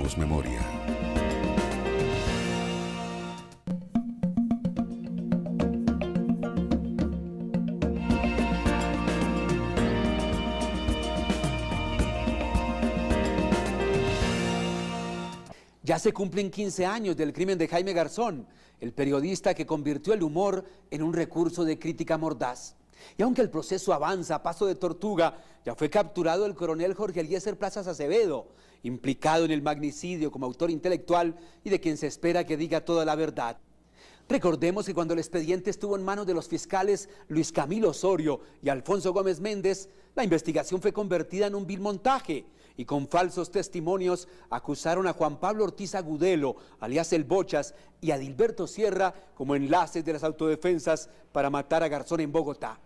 Hacemos memoria. Ya se cumplen 15 años del crimen de Jaime Garzón, el periodista que convirtió el humor en un recurso de crítica mordaz. Y aunque el proceso avanza a paso de tortuga, ya fue capturado el coronel Jorge Eliezer Plazas Acevedo, implicado en el magnicidio como autor intelectual y de quien se espera que diga toda la verdad. Recordemos que cuando el expediente estuvo en manos de los fiscales Luis Camilo Osorio y Alfonso Gómez Méndez, la investigación fue convertida en un vil montaje y con falsos testimonios acusaron a Juan Pablo Ortiz Agudelo, alias El Bochas, y a Dilberto Sierra como enlaces de las autodefensas para matar a Garzón en Bogotá.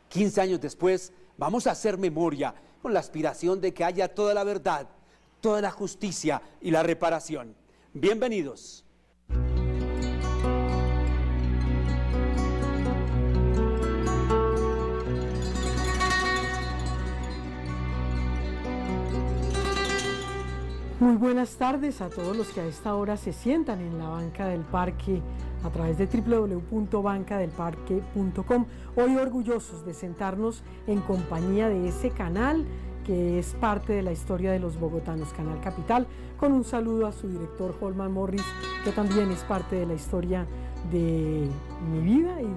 15 años después, vamos a hacer memoria con la aspiración de que haya toda la verdad, toda la justicia y la reparación. Bienvenidos. Muy buenas tardes a todos los que a esta hora se sientan en la banca del parque a través de www.bancadelparque.com. Hoy orgullosos de sentarnos en compañía de ese canal que es parte de la historia de los bogotanos, Canal Capital, con un saludo a su director Holman Morris, que también es parte de la historia de mi vida y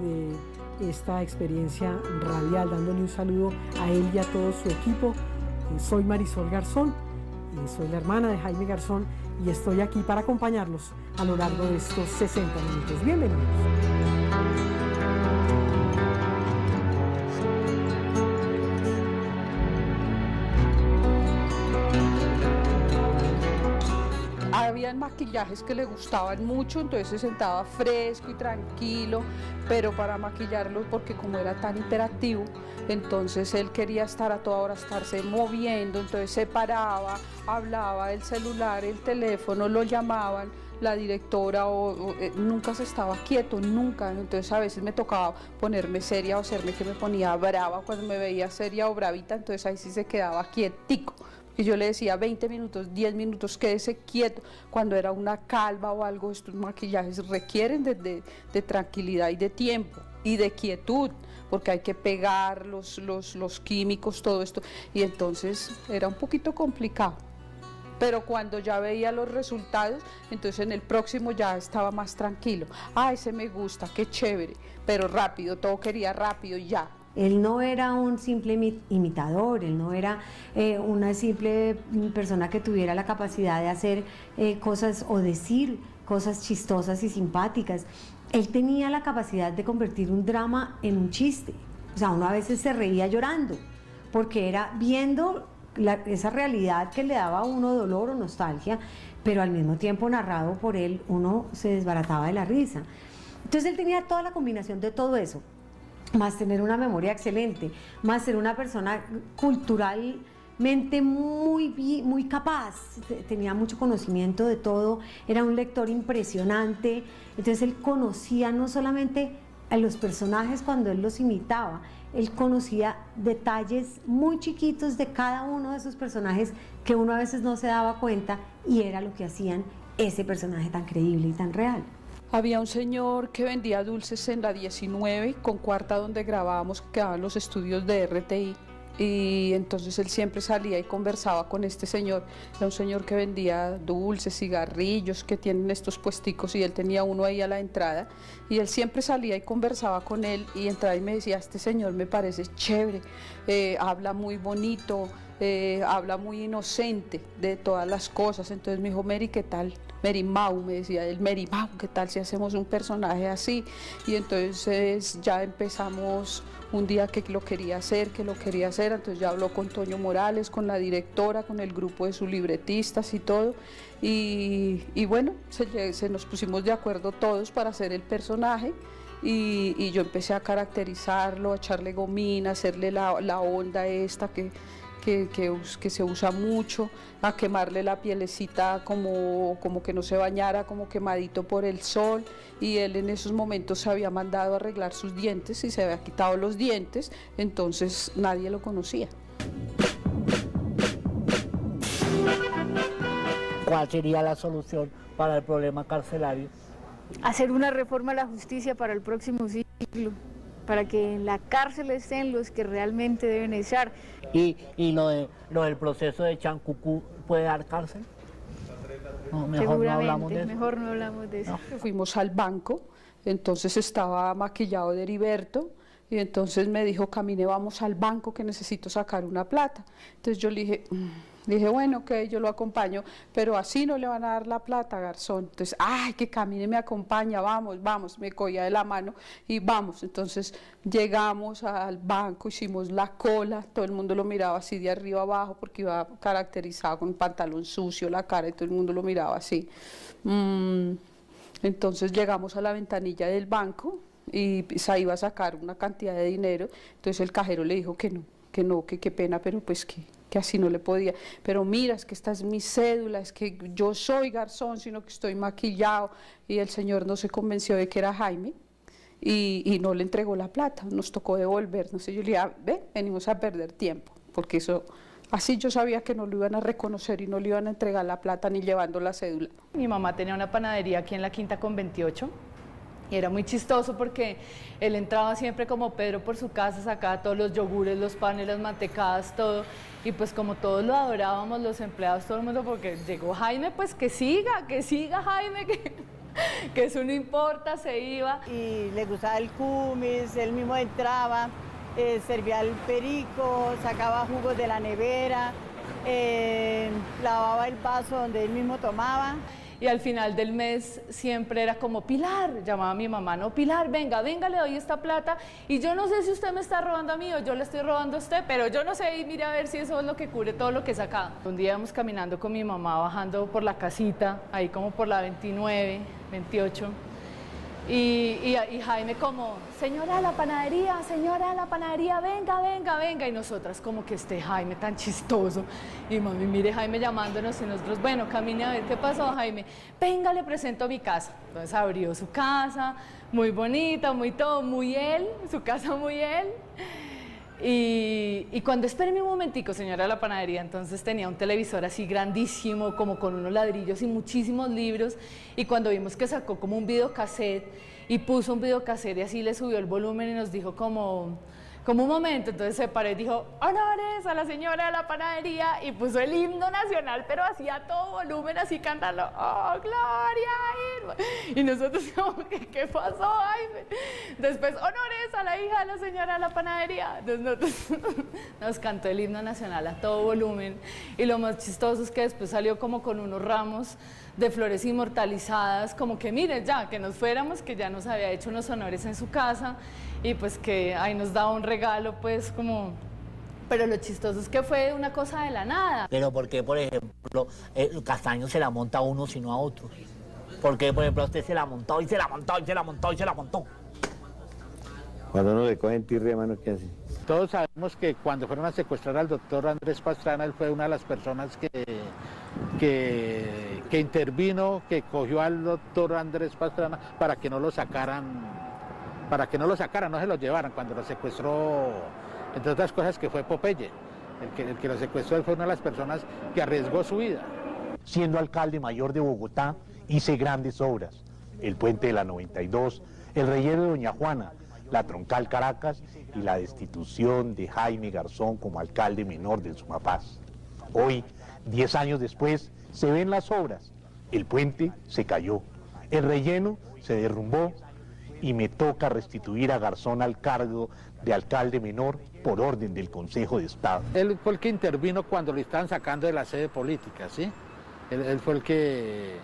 de esta experiencia radial, dándole un saludo a él y a todo su equipo. Soy Marisol Garzón. Soy la hermana de Jaime Garzón y estoy aquí para acompañarlos a lo largo de estos 60 minutos. Bienvenidos. Habían maquillajes que le gustaban mucho, entonces se sentaba fresco y tranquilo, pero para maquillarlo, porque como era tan hiperactivo, entonces él quería estar a toda hora, estarse moviendo, entonces se paraba, hablaba el celular, el teléfono, lo llamaban, la directora nunca se estaba quieto, nunca, entonces a veces me tocaba ponerme seria o hacerme que me ponía brava cuando me veía seria o bravita, entonces ahí sí se quedaba quietico. Y yo le decía 20 minutos, 10 minutos, quédese quieto. Cuando era una calva o algo, estos maquillajes requieren de tranquilidad y de tiempo y de quietud, porque hay que pegar los químicos, todo esto. Y entonces era un poquito complicado. Pero cuando ya veía los resultados, entonces en el próximo ya estaba más tranquilo. Ah, ese me gusta, qué chévere, pero rápido, todo quería rápido y ya. Él no era un simple imitador, él no era una simple persona que tuviera la capacidad de hacer cosas o decir cosas chistosas y simpáticas. Él tenía la capacidad de convertir un drama en un chiste. O sea, uno a veces se reía llorando, porque era viendo esa realidad que le daba a uno dolor o nostalgia, pero al mismo tiempo narrado por él, uno se desbarataba de la risa. Entonces él tenía toda la combinación de todo eso, más tener una memoria excelente, más ser una persona culturalmente muy capaz, tenía mucho conocimiento de todo, era un lector impresionante, entonces él conocía no solamente a los personajes cuando él los imitaba, él conocía detalles muy chiquitos de cada uno de esos personajes que uno a veces no se daba cuenta y era lo que hacían ese personaje tan creíble y tan real. Había un señor que vendía dulces en la 19 con cuarta donde grabábamos, que quedaban los estudios de RTI, y entonces él siempre salía y conversaba con este señor. Era un señor que vendía dulces, cigarrillos, que tienen estos puesticos, y él tenía uno ahí a la entrada, y él siempre salía y conversaba con él, y entraba y me decía, este señor me parece chévere, habla muy bonito, habla muy inocente de todas las cosas. Entonces me dijo, Mary, ¿qué tal? Mary Mau, me decía él, Mary Mau, ¿qué tal si hacemos un personaje así? Y entonces ya empezamos un día que lo quería hacer, entonces ya habló con Toño Morales, con la directora, con el grupo de sus libretistas y todo, y bueno, se nos pusimos de acuerdo todos para hacer el personaje. Y yo empecé a caracterizarlo, a echarle gomina, a hacerle la onda esta que se usa mucho, a quemarle la pielecita como que no se bañara, como quemadito por el sol, y él en esos momentos se había mandado a arreglar sus dientes y se había quitado los dientes, entonces nadie lo conocía. ¿Cuál sería la solución para el problema carcelario? Hacer una reforma a la justicia para el próximo siglo, para que en la cárcel estén los que realmente deben estar. ¿Y lo del proceso de Chancucú puede dar cárcel? No, mejor no hablamos de eso. Mejor no hablamos de eso. No. Fuimos al banco, entonces estaba maquillado de Heriberto, y entonces me dijo, camine, vamos al banco que necesito sacar una plata. Entonces yo le dije, bueno, ok, yo lo acompaño, pero así no le van a dar la plata, garzón. Entonces, ay, que camine, me acompaña, vamos, me cogía de la mano y vamos. Entonces llegamos al banco, hicimos la cola, todo el mundo lo miraba así de arriba abajo porque iba caracterizado con un pantalón sucio, la cara, y todo el mundo lo miraba así. Entonces llegamos a la ventanilla del banco y se iba a sacar una cantidad de dinero, entonces el cajero le dijo que qué pena, pero pues que así no le podía. Pero mira, es que esta es mi cédula, es que yo soy garzón, sino que estoy maquillado. Y el señor no se convenció de que era Jaime y no le entregó la plata, nos tocó devolver. No sé, yo le dije, ve, venimos a perder tiempo, porque eso, así yo sabía que no lo iban a reconocer y no le iban a entregar la plata ni llevando la cédula. Mi mamá tenía una panadería aquí en la Quinta con 28. Y era muy chistoso porque él entraba siempre como Pedro por su casa, sacaba todos los yogures, los panes, las mantecadas, todo. Y pues como todos lo adorábamos, los empleados, todo el mundo, porque llegó Jaime, pues que siga Jaime, que eso no importa, se iba. Y le gustaba el kumis, él mismo entraba, servía el perico, sacaba jugos de la nevera, lavaba el vaso donde él mismo tomaba. Y al final del mes siempre era como, Pilar, llamaba a mi mamá, no, Pilar, venga, le doy esta plata, y yo no sé si usted me está robando a mí o yo le estoy robando a usted, pero yo no sé, y mire a ver si eso es lo que cubre todo lo que he sacado. Un día íbamos caminando con mi mamá, bajando por la casita, ahí como por la 29, 28, y Jaime como, señora de la panadería, venga, y nosotras como que Jaime tan chistoso, y mami, mire Jaime llamándonos, y nosotros, bueno, camine a ver qué pasó, Jaime, venga, le presento mi casa. Entonces abrió su casa, muy bonita, muy todo, muy él, su casa muy él. Y cuando, espéreme un momentico, señora de la panadería, entonces tenía un televisor así grandísimo, como con unos ladrillos y muchísimos libros, y cuando vimos que sacó como un videocassette y puso un videocassette y así le subió el volumen y nos dijo como un momento, entonces se paró y dijo, honores a la señora de la panadería, y puso el himno nacional, pero así a todo volumen, así cantando, oh, gloria, y nosotros como, ¿qué pasó, Jaime? Después, honores a la hija de la señora de la panadería, entonces nosotros, nos cantó el himno nacional a todo volumen, y lo más chistoso es que después salió como con unos ramos de flores inmortalizadas, como que miren ya, que nos fuéramos, que ya nos había hecho unos honores en su casa, y pues que ahí nos daba un regalo, pues como... Pero lo chistoso es que fue una cosa de la nada. Pero ¿por qué, por ejemplo, Castaño se la monta a unos y no a otros? ¿Por qué, por ejemplo, a usted se la montó y se la montó y se la montó y se la montó? Cuando uno le cogen tirria, hermano, ¿qué hace? Todos sabemos que cuando fueron a secuestrar al doctor Andrés Pastrana, él fue una de las personas que intervino, que cogió al doctor Andrés Pastrana para que no lo sacaran, no se lo llevaran cuando lo secuestró, entre otras cosas, que fue Popeye. El que lo secuestró, él fue una de las personas que arriesgó su vida. Siendo alcalde mayor de Bogotá, hice grandes obras: el puente de la 92, el relleno de Doña Juana, la troncal Caracas y la destitución de Jaime Garzón como alcalde menor del Sumapaz. Hoy, 10 años después, se ven las obras. El puente se cayó, el relleno se derrumbó y me toca restituir a Garzón al cargo de alcalde menor por orden del Consejo de Estado. Él fue el que intervino cuando lo estaban sacando de la sede política, ¿sí? Él fue el que,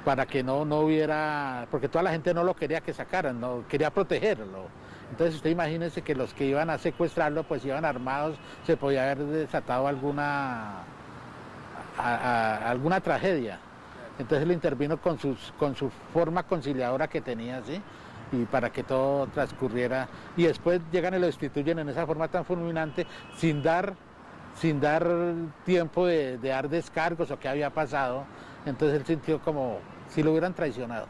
para que no hubiera, porque toda la gente no lo quería que sacaran, no quería protegerlo. Entonces usted imagínese que los que iban a secuestrarlo pues iban armados, se podía haber desatado alguna tragedia. Entonces él intervino con su forma conciliadora que tenía, ¿sí? Y para que todo transcurriera, y después llegan y lo destituyen en esa forma tan fulminante, sin dar tiempo de dar descargos o qué había pasado. Entonces él sintió como si lo hubieran traicionado.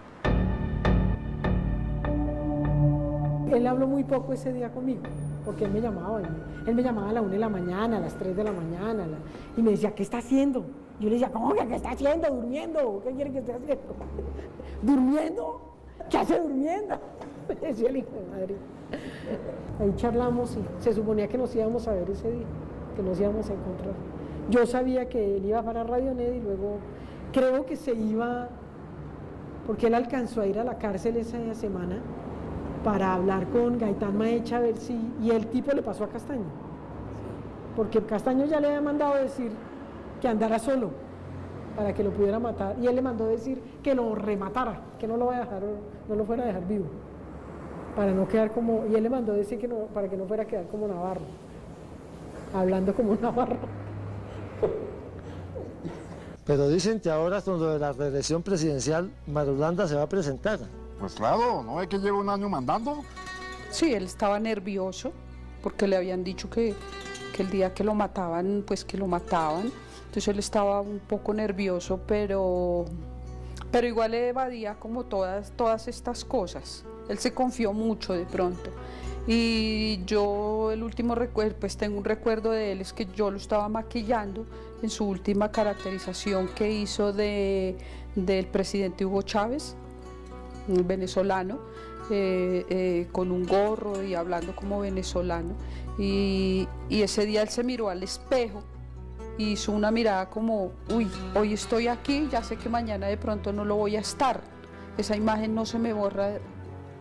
Él habló muy poco ese día conmigo, porque él me llamaba a la 1 de la mañana, a las 3 de la mañana, y me decía, ¿qué está haciendo? Yo le decía, ¿cómo que qué está haciendo? ¿Durmiendo? ¿Qué quiere que esté haciendo? ¿Durmiendo? ¿Qué hace durmiendo? Me decía el hijo de madre. Ahí charlamos y se suponía que nos íbamos a ver ese día, que nos íbamos a encontrar. Yo sabía que él iba para Radionet y luego creo que se iba, porque él alcanzó a ir a la cárcel esa semana para hablar con Gaitán Maecha a ver si, y el tipo le pasó a Castaño, porque Castaño ya le había mandado decir que andara solo para que lo pudiera matar, y él le mandó decir que lo rematara, que no lo fuera a dejar vivo, para no quedar como, y él le mandó decir que no, para que no fuera a quedar como Navarro, hablando como Navarro. Pero dicen que ahora con lo de la reelección presidencial, Marulanda se va a presentar. Pues claro, ¿no es que lleva un año mandando? Sí, él estaba nervioso porque le habían dicho que el día que lo mataban, pues que lo mataban. Entonces él estaba un poco nervioso, pero igual le evadía como todas estas cosas. Él se confió mucho de pronto. Y yo el último recuerdo, pues tengo un recuerdo de él, es que yo lo estaba maquillando en su última caracterización que hizo del presidente Hugo Chávez, un venezolano, con un gorro y hablando como venezolano. Y ese día él se miró al espejo y hizo una mirada como, uy, hoy estoy aquí, ya sé que mañana de pronto no lo voy a estar. Esa imagen no se me borra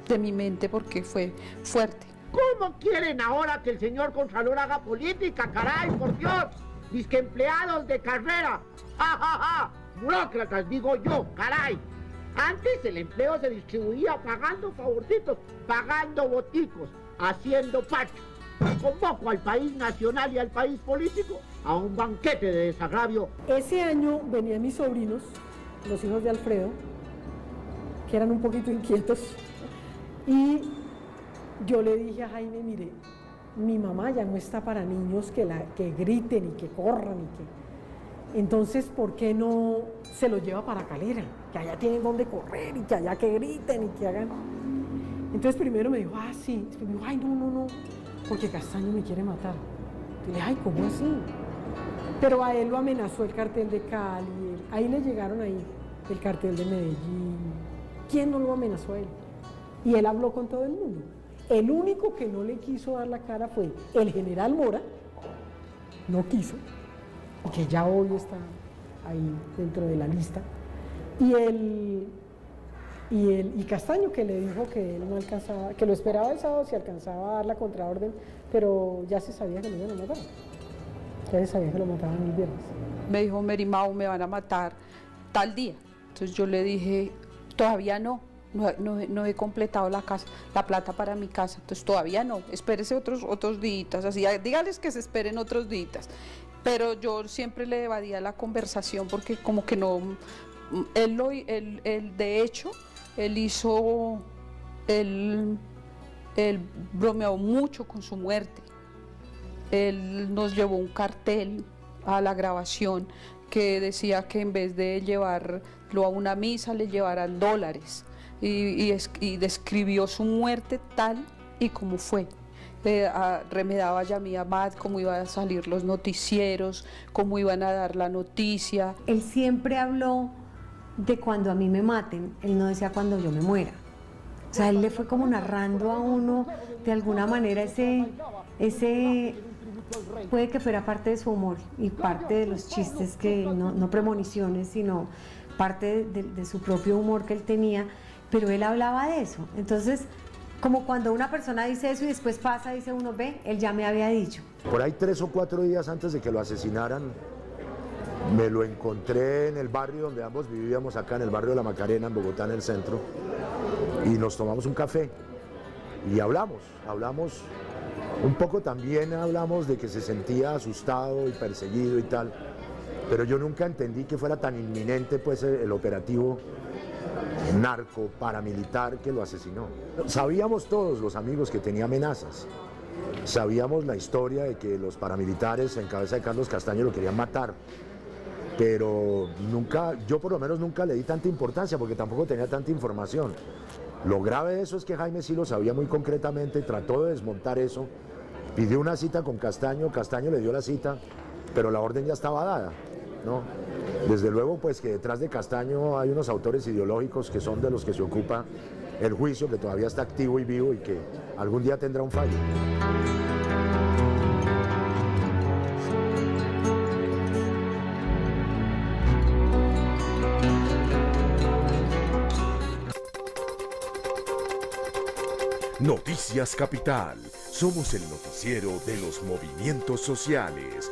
de mi mente porque fue fuerte. ¿Cómo quieren ahora que el señor Contralor haga política, caray, por Dios? Disque empleados de carrera. ¡Ja, ja, ja! Burócratas, digo yo, caray. Antes el empleo se distribuía pagando favorcitos, pagando boticos, haciendo pacho. Convoco al país nacional y al país político a un banquete de desagravio. Ese año venían mis sobrinos, los hijos de Alfredo, que eran un poquito inquietos, y yo le dije a Jaime, mire, mi mamá ya no está para niños que griten y que corran y que... Entonces, ¿por qué no se los lleva para Calera? Que allá tienen donde correr y que allá que griten y que hagan... Entonces primero me dijo, ah, sí. Después me dijo, ay, no, porque Castaño me quiere matar. Y le dije, ay, ¿cómo así? Pero a él lo amenazó el cartel de Cali, ahí le llegaron ahí, el cartel de Medellín. ¿Quién no lo amenazó a él? Y él habló con todo el mundo. El único que no le quiso dar la cara fue el general Mora, no quiso, que ya hoy está ahí dentro de la lista, y Castaño, que le dijo que él no alcanzaba, que lo esperaba el sábado si alcanzaba a dar la contraorden, pero ya se sabía que lo iban a matar, ya se sabía que lo mataban el viernes. Me dijo, Merimao, me van a matar tal día. Entonces yo le dije, todavía no he completado la plata para mi casa, entonces todavía no, espérese otros días, así, dígales que se esperen otros días. Pero yo siempre le evadía la conversación porque como que no, de hecho, él bromeó mucho con su muerte. Él nos llevó un cartel a la grabación que decía que en vez de llevarlo a una misa le llevaran dólares. Y describió su muerte tal y como fue. Remedaba a Yamí Amad, cómo iban a salir los noticieros, cómo iban a dar la noticia. Él siempre habló de cuando a mí me maten, él no decía cuando yo me muera. O sea, él le fue como narrando a uno de alguna manera ese puede que fuera parte de su humor y parte de los chistes, que no premoniciones, sino parte de su propio humor que él tenía, pero él hablaba de eso. Entonces, como cuando una persona dice eso y después pasa, dice uno, ve, él ya me había dicho. Por ahí 3 o 4 días antes de que lo asesinaran, me lo encontré en el barrio donde ambos vivíamos, acá en el barrio de La Macarena, en Bogotá, en el centro, y nos tomamos un café y hablamos un poco, también hablamos de que se sentía asustado y perseguido y tal, pero yo nunca entendí que fuera tan inminente pues el operativo narco paramilitar que lo asesinó. Sabíamos todos los amigos que tenía amenazas, sabíamos la historia de que los paramilitares en cabeza de Carlos Castaño lo querían matar, pero yo por lo menos nunca le di tanta importancia porque tampoco tenía tanta información. Lo grave de eso es que Jaime sí lo sabía muy concretamente, trató de desmontar eso, pidió una cita con Castaño, Castaño le dio la cita, pero la orden ya estaba dada, ¿no? Desde luego, pues que detrás de Castaño hay unos autores ideológicos que son de los que se ocupa el juicio, que todavía está activo y vivo y que algún día tendrá un fallo. Noticias Capital. Somos el noticiero de los movimientos sociales.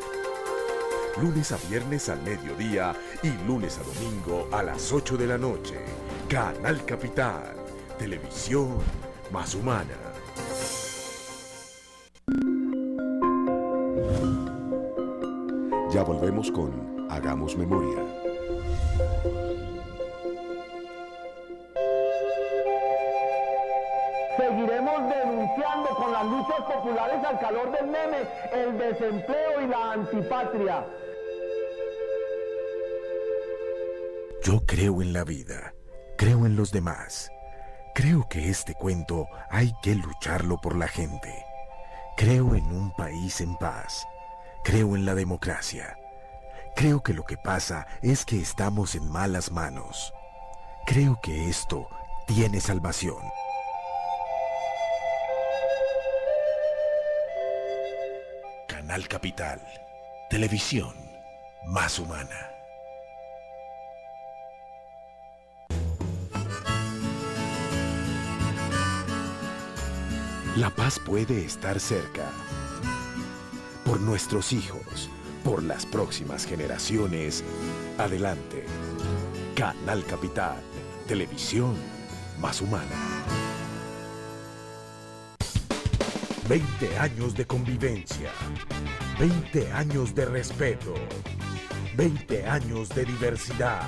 Lunes a viernes al mediodía y lunes a domingo a las 8 de la noche. Canal Capital. Televisión más humana. Ya volvemos con Hagamos Memoria. Seguiremos denunciando con las luchas populares al calor del meme el desempleo y la antipatria. Yo creo en la vida, creo en los demás. Creo que este cuento hay que lucharlo por la gente. Creo en un país en paz. Creo en la democracia. Creo que lo que pasa es que estamos en malas manos. Creo que esto tiene salvación. Canal Capital. Televisión más humana. La paz puede estar cerca. Por nuestros hijos, por las próximas generaciones. Adelante. Canal Capital. Televisión más humana. 20 años de convivencia. 20 años de respeto. 20 años de diversidad.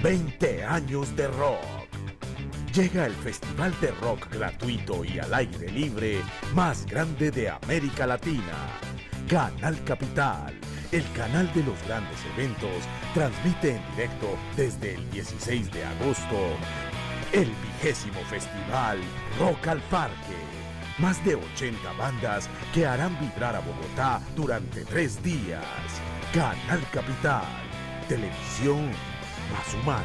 20 años de rock. Llega el festival de rock gratuito y al aire libre más grande de América Latina. Canal Capital, el canal de los grandes eventos, transmite en directo desde el 16 de agosto el 20º festival Rock al Parque. Más de 80 bandas que harán vibrar a Bogotá durante 3 días. Canal Capital, televisión más humana.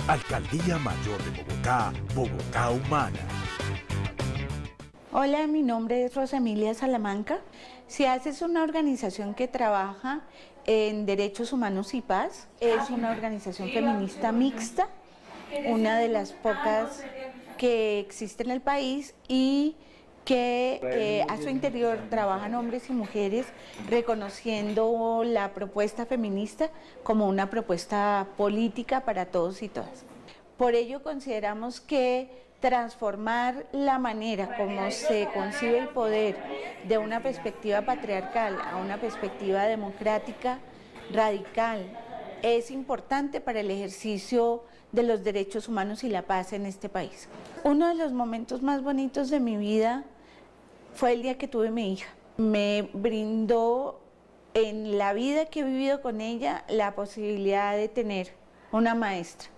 Alcaldía Mayor de Bogotá, Bogotá Humana. Hola, mi nombre es Rosa Emilia Salamanca. SIAS es una organización que trabaja en derechos humanos y paz. Es una organización feminista mixta, una de las pocas que existe en el país y que a su interior trabajan hombres y mujeres reconociendo la propuesta feminista como una propuesta política para todos y todas. Por ello consideramos que transformar la manera como se concibe el poder de una perspectiva patriarcal a una perspectiva democrática, radical, es importante para el ejercicio de los derechos humanos y la paz en este país. Uno de los momentos más bonitos de mi vida fue el día que tuve mi hija. Me brindó en la vida que he vivido con ella la posibilidad de tener una maestra.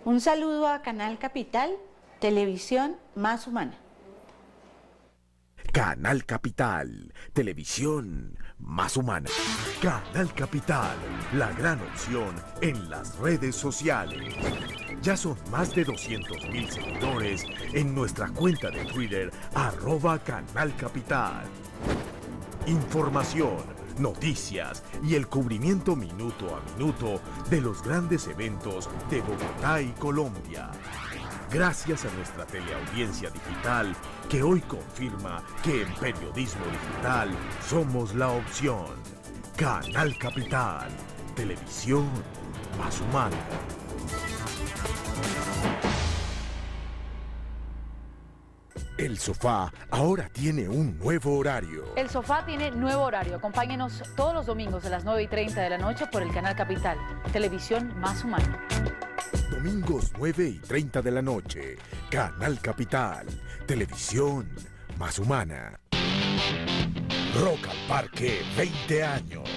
Un saludo a Canal Capital, televisión más humana. Canal Capital, televisión más humana. Canal Capital, la gran opción en las redes sociales. Ya son más de 200,000 seguidores en nuestra cuenta de Twitter, @Canal Capital. Información, noticias y el cubrimiento minuto a minuto de los grandes eventos de Bogotá y Colombia. Gracias a nuestra teleaudiencia digital que hoy confirma que en periodismo digital somos la opción. Canal Capital, televisión más humana. El Sofá ahora tiene un nuevo horario. El Sofá tiene nuevo horario. Acompáñenos todos los domingos a las 9:30 de la noche por el Canal Capital, televisión más humana. Domingos 9:30 de la noche, Canal Capital, televisión más humana. Rock al Parque, 20 años.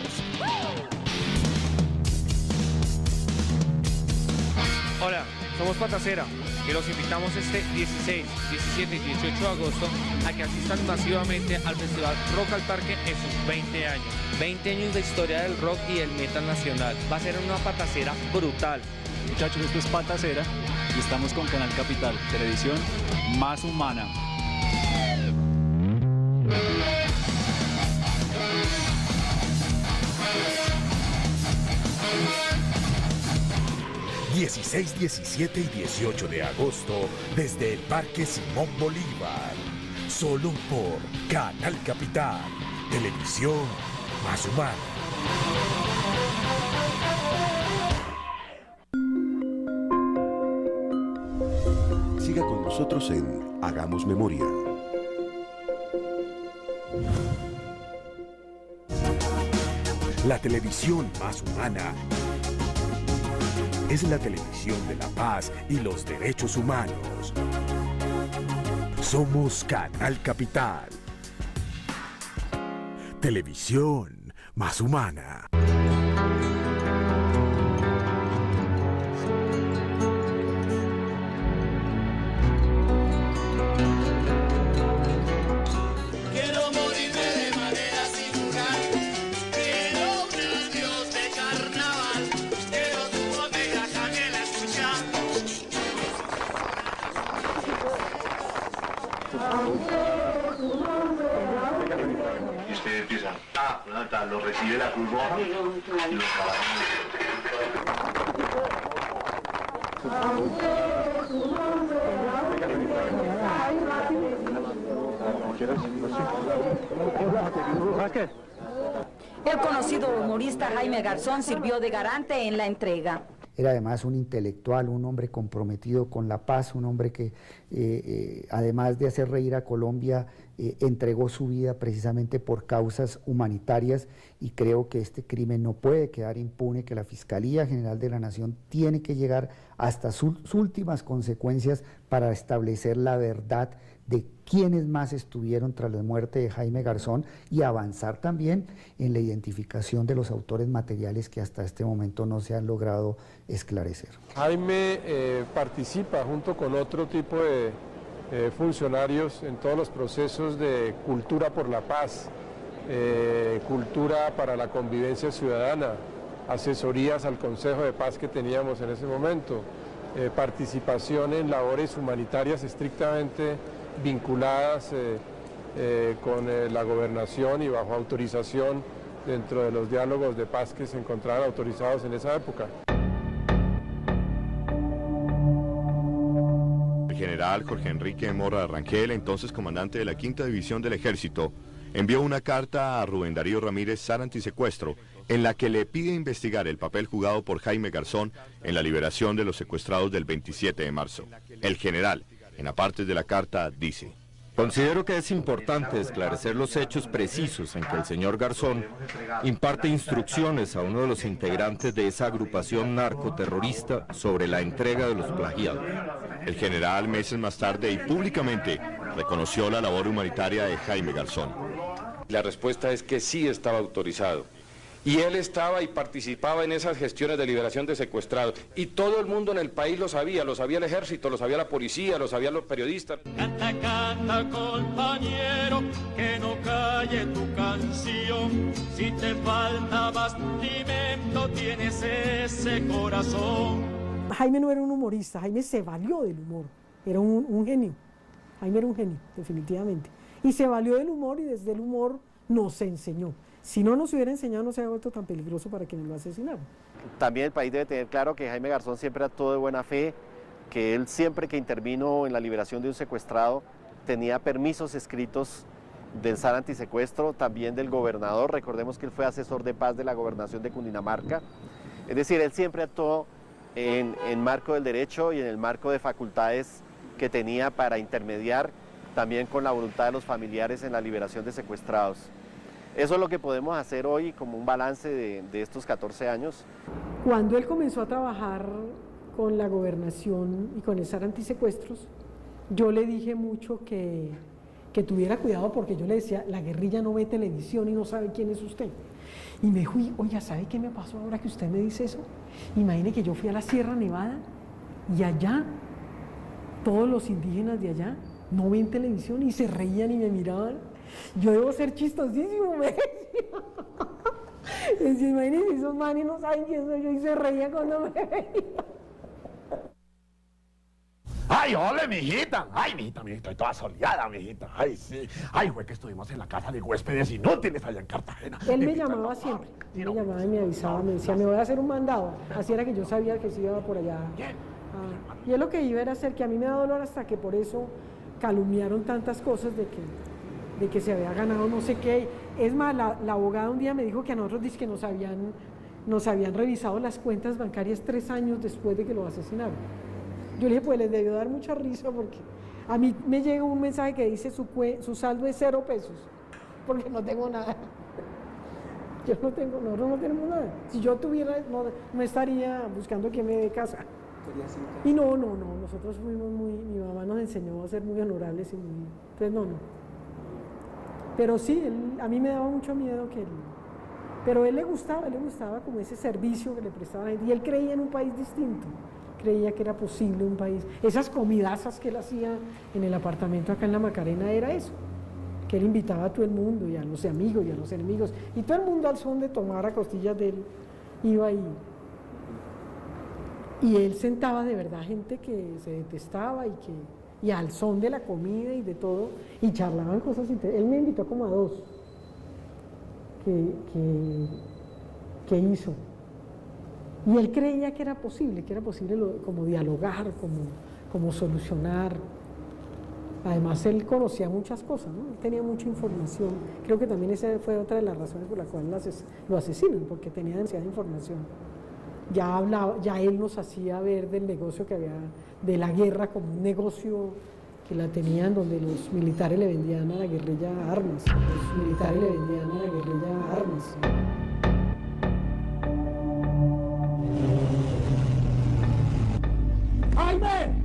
Hola, somos Patacera. y los invitamos este 16, 17 y 18 de agosto a que asistan masivamente al Festival Rock al Parque en sus 20 años. 20 años de historia del rock y el metal nacional. Va a ser una patacera brutal. Muchachos, esto es Patacera y estamos con Canal Capital, televisión más humana. ...16, 17 y 18 de agosto... ...desde el Parque Simón Bolívar... ...solo por Canal Capital... ...televisión más humana. Siga con nosotros en Hagamos Memoria. La televisión más humana es la televisión de la paz y los derechos humanos. Somos Canal Capital. Televisión más humana. Y usted empieza, lo recibe la Cruz Roja y los caballeros. El conocido humorista Jaime Garzón sirvió de garante en la entrega. Era además un intelectual, un hombre comprometido con la paz, un hombre que además de hacer reír a Colombia, entregó su vida precisamente por causas humanitarias, y creo que este crimen no puede quedar impune, que la Fiscalía General de la Nación tiene que llegar hasta sus últimas consecuencias para establecer la verdad de quiénes más estuvieron tras la muerte de Jaime Garzón y avanzar también en la identificación de los autores materiales que hasta este momento no se han logrado esclarecer. Jaime participa junto con otro tipo de funcionarios en todos los procesos de cultura por la paz, cultura para la convivencia ciudadana, asesorías al Consejo de Paz que teníamos en ese momento, participación en labores humanitarias estrictamente vinculadas con la gobernación y bajo autorización dentro de los diálogos de paz que se encontraban autorizados en esa época. El general Jorge Enrique Mora Rangel, entonces comandante de la 5ª División del Ejército, envió una carta a Rubén Darío Ramírez Sara Antisecuestro, en la que le pide investigar el papel jugado por Jaime Garzón en la liberación de los secuestrados del 27 de marzo. El general, en aparte de la carta, dice: considero que es importante esclarecer los hechos precisos en que el señor Garzón imparte instrucciones a uno de los integrantes de esa agrupación narcoterrorista sobre la entrega de los plagiados. El general, meses más tarde y públicamente, reconoció la labor humanitaria de Jaime Garzón. La respuesta es que sí estaba autorizado. Y él estaba y participaba en esas gestiones de liberación de secuestrados. Y todo el mundo en el país lo sabía el ejército, lo sabía la policía, lo sabían los periodistas. Canta, canta, compañero, que no calle tu canción. Si te falta bastimento, tienes ese corazón. Jaime no era un humorista, Jaime se valió del humor, era un genio. Jaime era un genio, definitivamente. Y se valió del humor y desde el humor nos enseñó. Si no nos hubiera enseñado, no se había vuelto tan peligroso para quienes lo asesinaron. También el país debe tener claro que Jaime Garzón siempre actuó de buena fe, que él siempre que intervino en la liberación de un secuestrado tenía permisos escritos del SAR Antisecuestro, también del gobernador. Recordemos que él fue asesor de paz de la gobernación de Cundinamarca. Es decir, él siempre actuó en marco del derecho y en el marco de facultades que tenía para intermediar también con la voluntad de los familiares en la liberación de secuestrados. Eso es lo que podemos hacer hoy como un balance de estos 14 años. Cuando él comenzó a trabajar con la gobernación y con el SAR Antisecuestros, yo le dije mucho que tuviera cuidado, porque yo le decía, la guerrilla no ve televisión y no sabe quién es usted. Y me dijo, oiga, ¿sabe qué me pasó ahora que usted me dice eso? Imagine que yo fui a la Sierra Nevada y allá todos los indígenas de allá no ven televisión y se reían y me miraban. Yo debo ser chistosísimo, me decía, imagínense, esos manes no saben quién soy yo y se reían cuando me veían. Ay, ole, mijita. Ay, mijita, estoy toda soleada, mijita. Ay, sí. Ay, fue que estuvimos en la casa de huéspedes inútiles allá en Cartagena. Él me llamaba siempre. Él me llamaba y me avisaba, me decía, me voy a hacer un mandado. Así era que yo sabía que se iba por allá. Y él lo que iba era hacer que a mí me da dolor hasta que por eso calumniaron tantas cosas de que se había ganado no sé qué. Es más, la abogada un día me dijo que a nosotros dice que nos habían revisado las cuentas bancarias 3 años después de que lo asesinaron. Yo le dije, pues les debió dar mucha risa porque a mí me llega un mensaje que dice su saldo es 0 pesos, porque no tengo nada. Nosotros no tenemos nada. Si yo tuviera, no estaría buscando quién me dé casa. Y no, nosotros fuimos mi mamá nos enseñó a ser muy honorables y muy, entonces no. Pero sí, a mí me daba mucho miedo pero él le gustaba como ese servicio que le prestaba a la gente, y él creía en un país distinto, creía que era posible un país. Esas comidazas que él hacía en el apartamento acá en la Macarena era eso, que él invitaba a todo el mundo, y a los amigos y a los enemigos, y todo el mundo al son de tomar a costillas de él iba ahí. Y él sentaba de verdad gente que se detestaba y al son de la comida y de todo, y charlaban cosas interesantes. Él me invitó como a 2 que hizo. Y él creía que era posible como dialogar, como solucionar. Además, él conocía muchas cosas, ¿no? Él tenía mucha información. Creo que también esa fue otra de las razones por las cuales lo asesinan, porque tenía demasiada información. Ya él nos hacía ver del negocio que había, de la guerra como un negocio que la tenían, donde los militares le vendían a la guerrilla armas. ¡Jaime!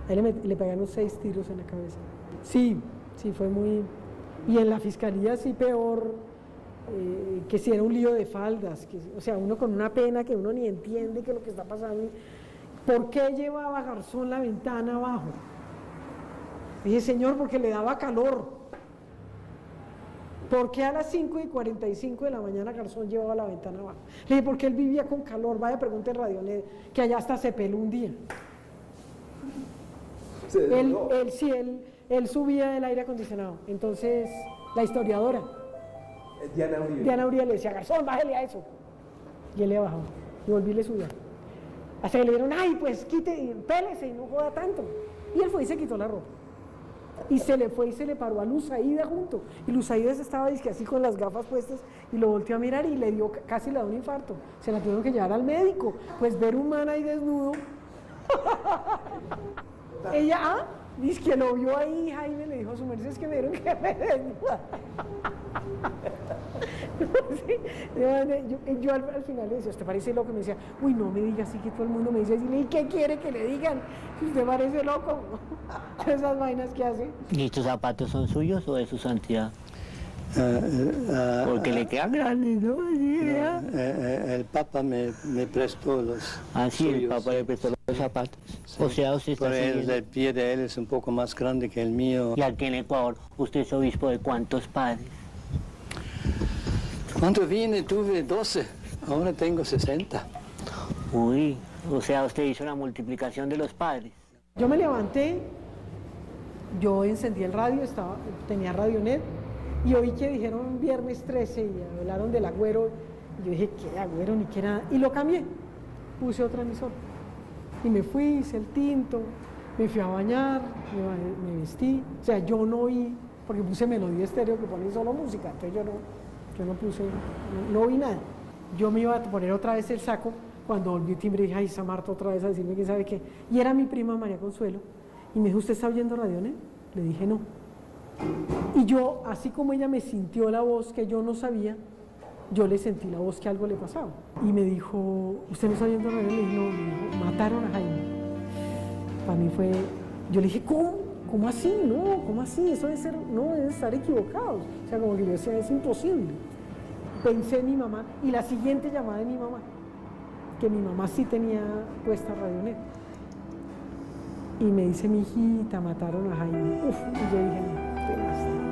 A él le pegaron 6 tiros en la cabeza. Sí, fue muy... Y en la fiscalía sí peor, que si era un lío de faldas, o sea, uno con una pena que uno ni entiende qué es lo que está pasando. ¿Por qué llevaba Garzón la ventana abajo? Dije, señor, porque le daba calor. ¿Por qué a las 5:45 de la mañana Garzón llevaba la ventana abajo? Le dije, porque él vivía con calor. Vaya, pregunte en Radionet, que allá hasta se peló un día. Él subía el aire acondicionado. Entonces, la historiadora Diana Uriel le decía, Garzón, bájale a eso. Y él le bajaba. Y volví y le subía. Hasta que le dieron, ay, pues pélese y no joda tanto. Y él fue y se quitó la ropa. Y se le fue y se le paró a Luzaida junto. Y Luzaida estaba así con las gafas puestas y lo volteó a mirar y casi le dio un infarto. Se la tuvieron que llevar al médico. Pues ver un man ahí desnudo. Ella, dice que lo vio ahí, Jaime le dijo a su merced, es que me dieron que me desnuda. Yo al final le decía, ¿usted parece loco? Y me decía, uy, no me diga así, que todo el mundo me dice así. ¿Y qué quiere que le digan? Si usted parece loco. Esas vainas que hace. ¿Y estos zapatos son suyos o de su santidad? Porque le quedan grandes, ¿no? El Papa me prestó los sí, suyos. El Papa le prestó los zapatos. Sí. O sea, usted está siguiendo... El pie de él es un poco más grande que el mío. Y aquí en Ecuador, ¿usted es obispo de cuántos padres? Cuando vine tuve 12, ahora tengo 60. Uy, o sea, usted hizo la multiplicación de los padres. Yo me levanté, yo encendí el radio, tenía Radionet, y oí que dijeron viernes 13 y hablaron del Agüero. Y yo dije, ¿qué Agüero? Ni qué nada. Y lo cambié, puse otra emisora. Y me fui, hice el tinto, Me fui a bañar, me vestí, o sea, yo no oí, porque puse Melodía Estéreo que pone solo música, entonces yo no puse, no oí nada. Yo me iba a poner otra vez el saco, cuando volví el timbre dije, ay, esa Marta otra vez a decirme quién sabe qué. Y era mi prima María Consuelo, y me dijo, ¿usted está oyendo Radionet? Le dije, no. Y yo, así como ella me sintió la voz que yo no sabía, yo le sentí la voz que algo le pasaba. Y me dijo, ¿usted no está oyendo Radionet? Le dije, no, me dijo, mataron a Jaime. Para mí fue, yo le dije, ¿cómo? ¿Cómo así? No, ¿cómo así? Eso debe ser, no, debe estar equivocados. O sea, como que yo decía, es imposible. Pensé en mi mamá, y la siguiente llamada de mi mamá, que mi mamá sí tenía puesta Radionet. Y me dice, mi hijita, mataron a Jaime. Uf, y yo dije, no, qué lástima.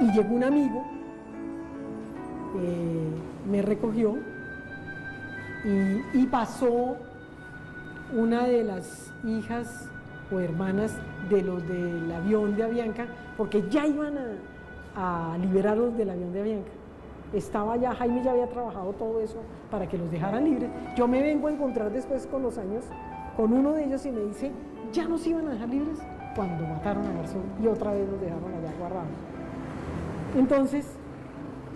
Y llegó un amigo, me recogió y pasó una de las hijas o hermanas de los del avión de Avianca, porque ya iban a liberarlos del avión de Avianca. Estaba ya, Jaime ya había trabajado todo eso para que los dejaran libres. Yo me vengo a encontrar después con los años con uno de ellos y me dice, ya nos iban a dejar libres cuando mataron a Garzón y otra vez los dejaron allá guardados. Entonces,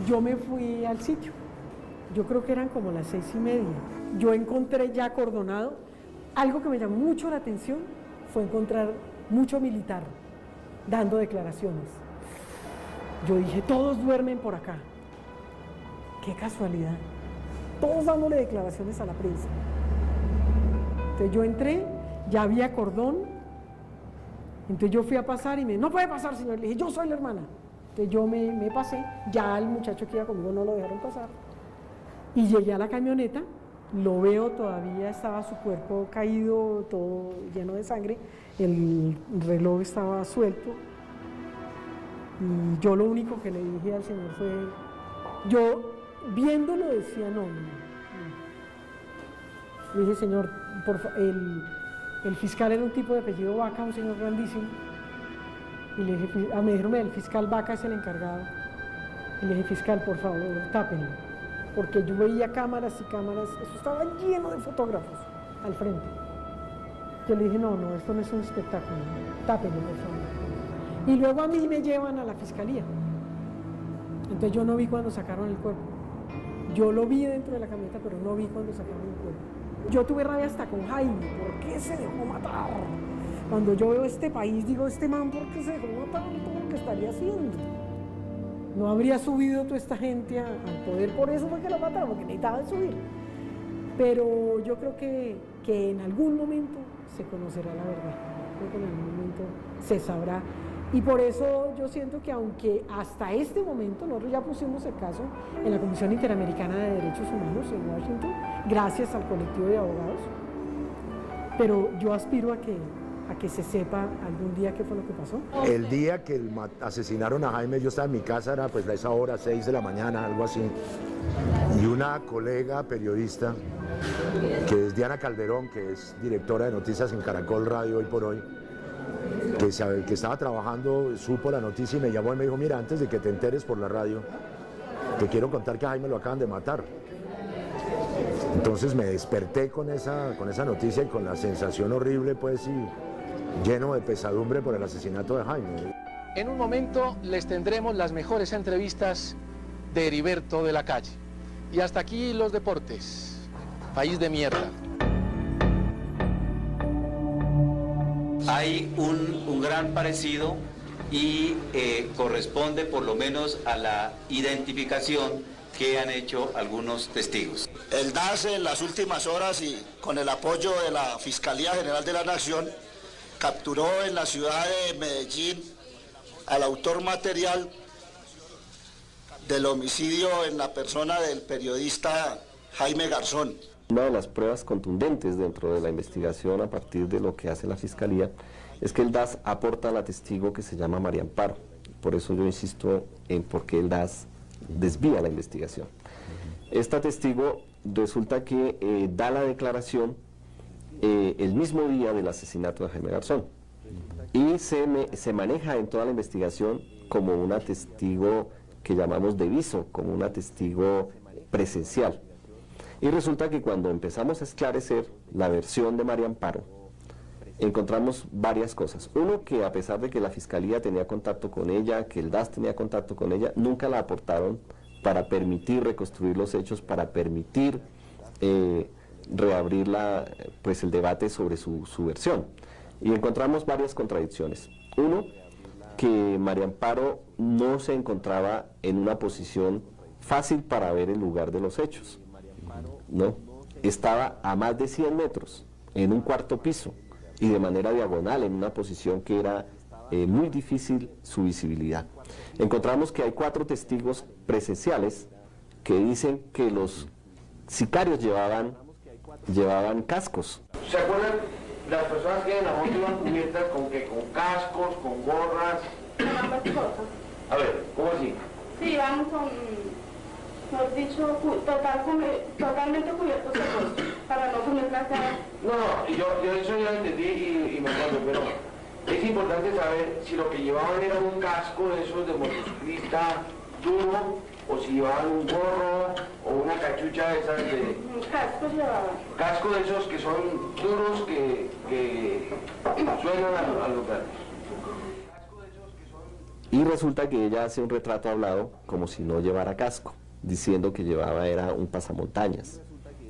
yo me fui al sitio. Yo creo que eran como las 6:30. Yo encontré ya acordonado. Algo que me llamó mucho la atención fue encontrar mucho militar dando declaraciones. Yo dije, todos duermen por acá. Qué casualidad. Todos dándole declaraciones a la prensa. Entonces yo entré, ya había cordón. Entonces yo fui a pasar y me dijo, no puede pasar, señor. Le dije, yo soy la hermana. Entonces yo me pasé, ya el muchacho que iba conmigo no lo dejaron pasar. Y llegué a la camioneta, lo veo, todavía estaba su cuerpo caído, todo lleno de sangre, el reloj estaba suelto. Y yo lo único que le dije al señor fue, yo viéndolo decía, no. Le dije, señor, el fiscal era un tipo de apellido Vaca, un señor grandísimo. Y le dije, me dijeron, el fiscal Vaca es el encargado. Y le dije, fiscal, por favor, tápenlo. Porque yo veía cámaras y cámaras, eso estaba lleno de fotógrafos al frente. Yo le dije, no, esto no es un espectáculo, tápenlo, por favor. Y luego a mí me llevan a la fiscalía. Entonces yo no vi cuando sacaron el cuerpo. Yo lo vi dentro de la camioneta, pero no vi cuando sacaron el cuerpo. Yo tuve rabia hasta con Jaime, ¿por qué se dejó matar? Cuando yo veo este país, digo, este man, ¿por qué se dejó matar? ¿Todo lo que estaría haciendo? No habría subido toda esta gente al poder, por eso fue que lo mataron, porque necesitaban subir. Pero yo creo que en algún momento se conocerá la verdad, creo que en algún momento se sabrá. Y por eso yo siento que aunque hasta este momento nosotros ya pusimos el caso en la Comisión Interamericana de Derechos Humanos en Washington, gracias al colectivo de abogados, pero yo aspiro a que se sepa algún día qué fue lo que pasó. El día que asesinaron a Jaime, yo estaba en mi casa, era pues a esa hora, 6 de la mañana, algo así, y una colega periodista, que es Diana Calderón, que es directora de noticias en Caracol Radio hoy por hoy, que estaba trabajando, supo la noticia y me llamó y me dijo, mira, antes de que te enteres por la radio, te quiero contar que a Jaime lo acaban de matar. Entonces me desperté con esa noticia y con la sensación horrible, pues, y lleno de pesadumbre por el asesinato de Jaime. En un momento les tendremos las mejores entrevistas de Heriberto de la Calle. Y hasta aquí los deportes. País de mierda. Hay un gran parecido y corresponde por lo menos a la identificación que han hecho algunos testigos. El DAS en las últimas horas y con el apoyo de la Fiscalía General de la Nación capturó en la ciudad de Medellín al autor material del homicidio en la persona del periodista Jaime Garzón. Una de las pruebas contundentes dentro de la investigación a partir de lo que hace la Fiscalía es que el DAS aporta a la testigo que se llama María Amparo. Por eso yo insisto en por qué el DAS desvía la investigación. Esta testigo resulta que da la declaración el mismo día del asesinato de Jaime Garzón y se maneja en toda la investigación como una testigo que llamamos de viso, como una testigo presencial. Y resulta que cuando empezamos a esclarecer la versión de María Amparo, encontramos varias cosas. Uno, que a pesar de que la Fiscalía tenía contacto con ella, que el DAS tenía contacto con ella, nunca la aportaron para permitir reconstruir los hechos, para permitir reabrir pues el debate sobre su versión. Y encontramos varias contradicciones. Uno, que María Amparo no se encontraba en una posición fácil para ver el lugar de los hechos, ¿no? Estaba a más de 100 metros, en un cuarto piso, y de manera diagonal, en una posición que era muy difícil su visibilidad. Encontramos que hay 4 testigos presenciales que dicen que los sicarios llevaban cascos. ¿Se acuerdan las personas que en la moto iban cubiertas con cascos, con gorras? A ver, ¿cómo así? Sí, vamos con, mejor dicho, totalmente cubiertos de rostro, para no poner la cara. No, yo eso ya lo entendí y me acuerdo, pero es importante saber si lo que llevaban era un casco de esos de motociclista duro, o si llevaban un gorro o una cachucha de esas de... Casco llevaban. Casco de esos que son duros que suenan a los gatos. Y resulta que ella hace un retrato hablado como si no llevara casco, diciendo que era un pasamontañas,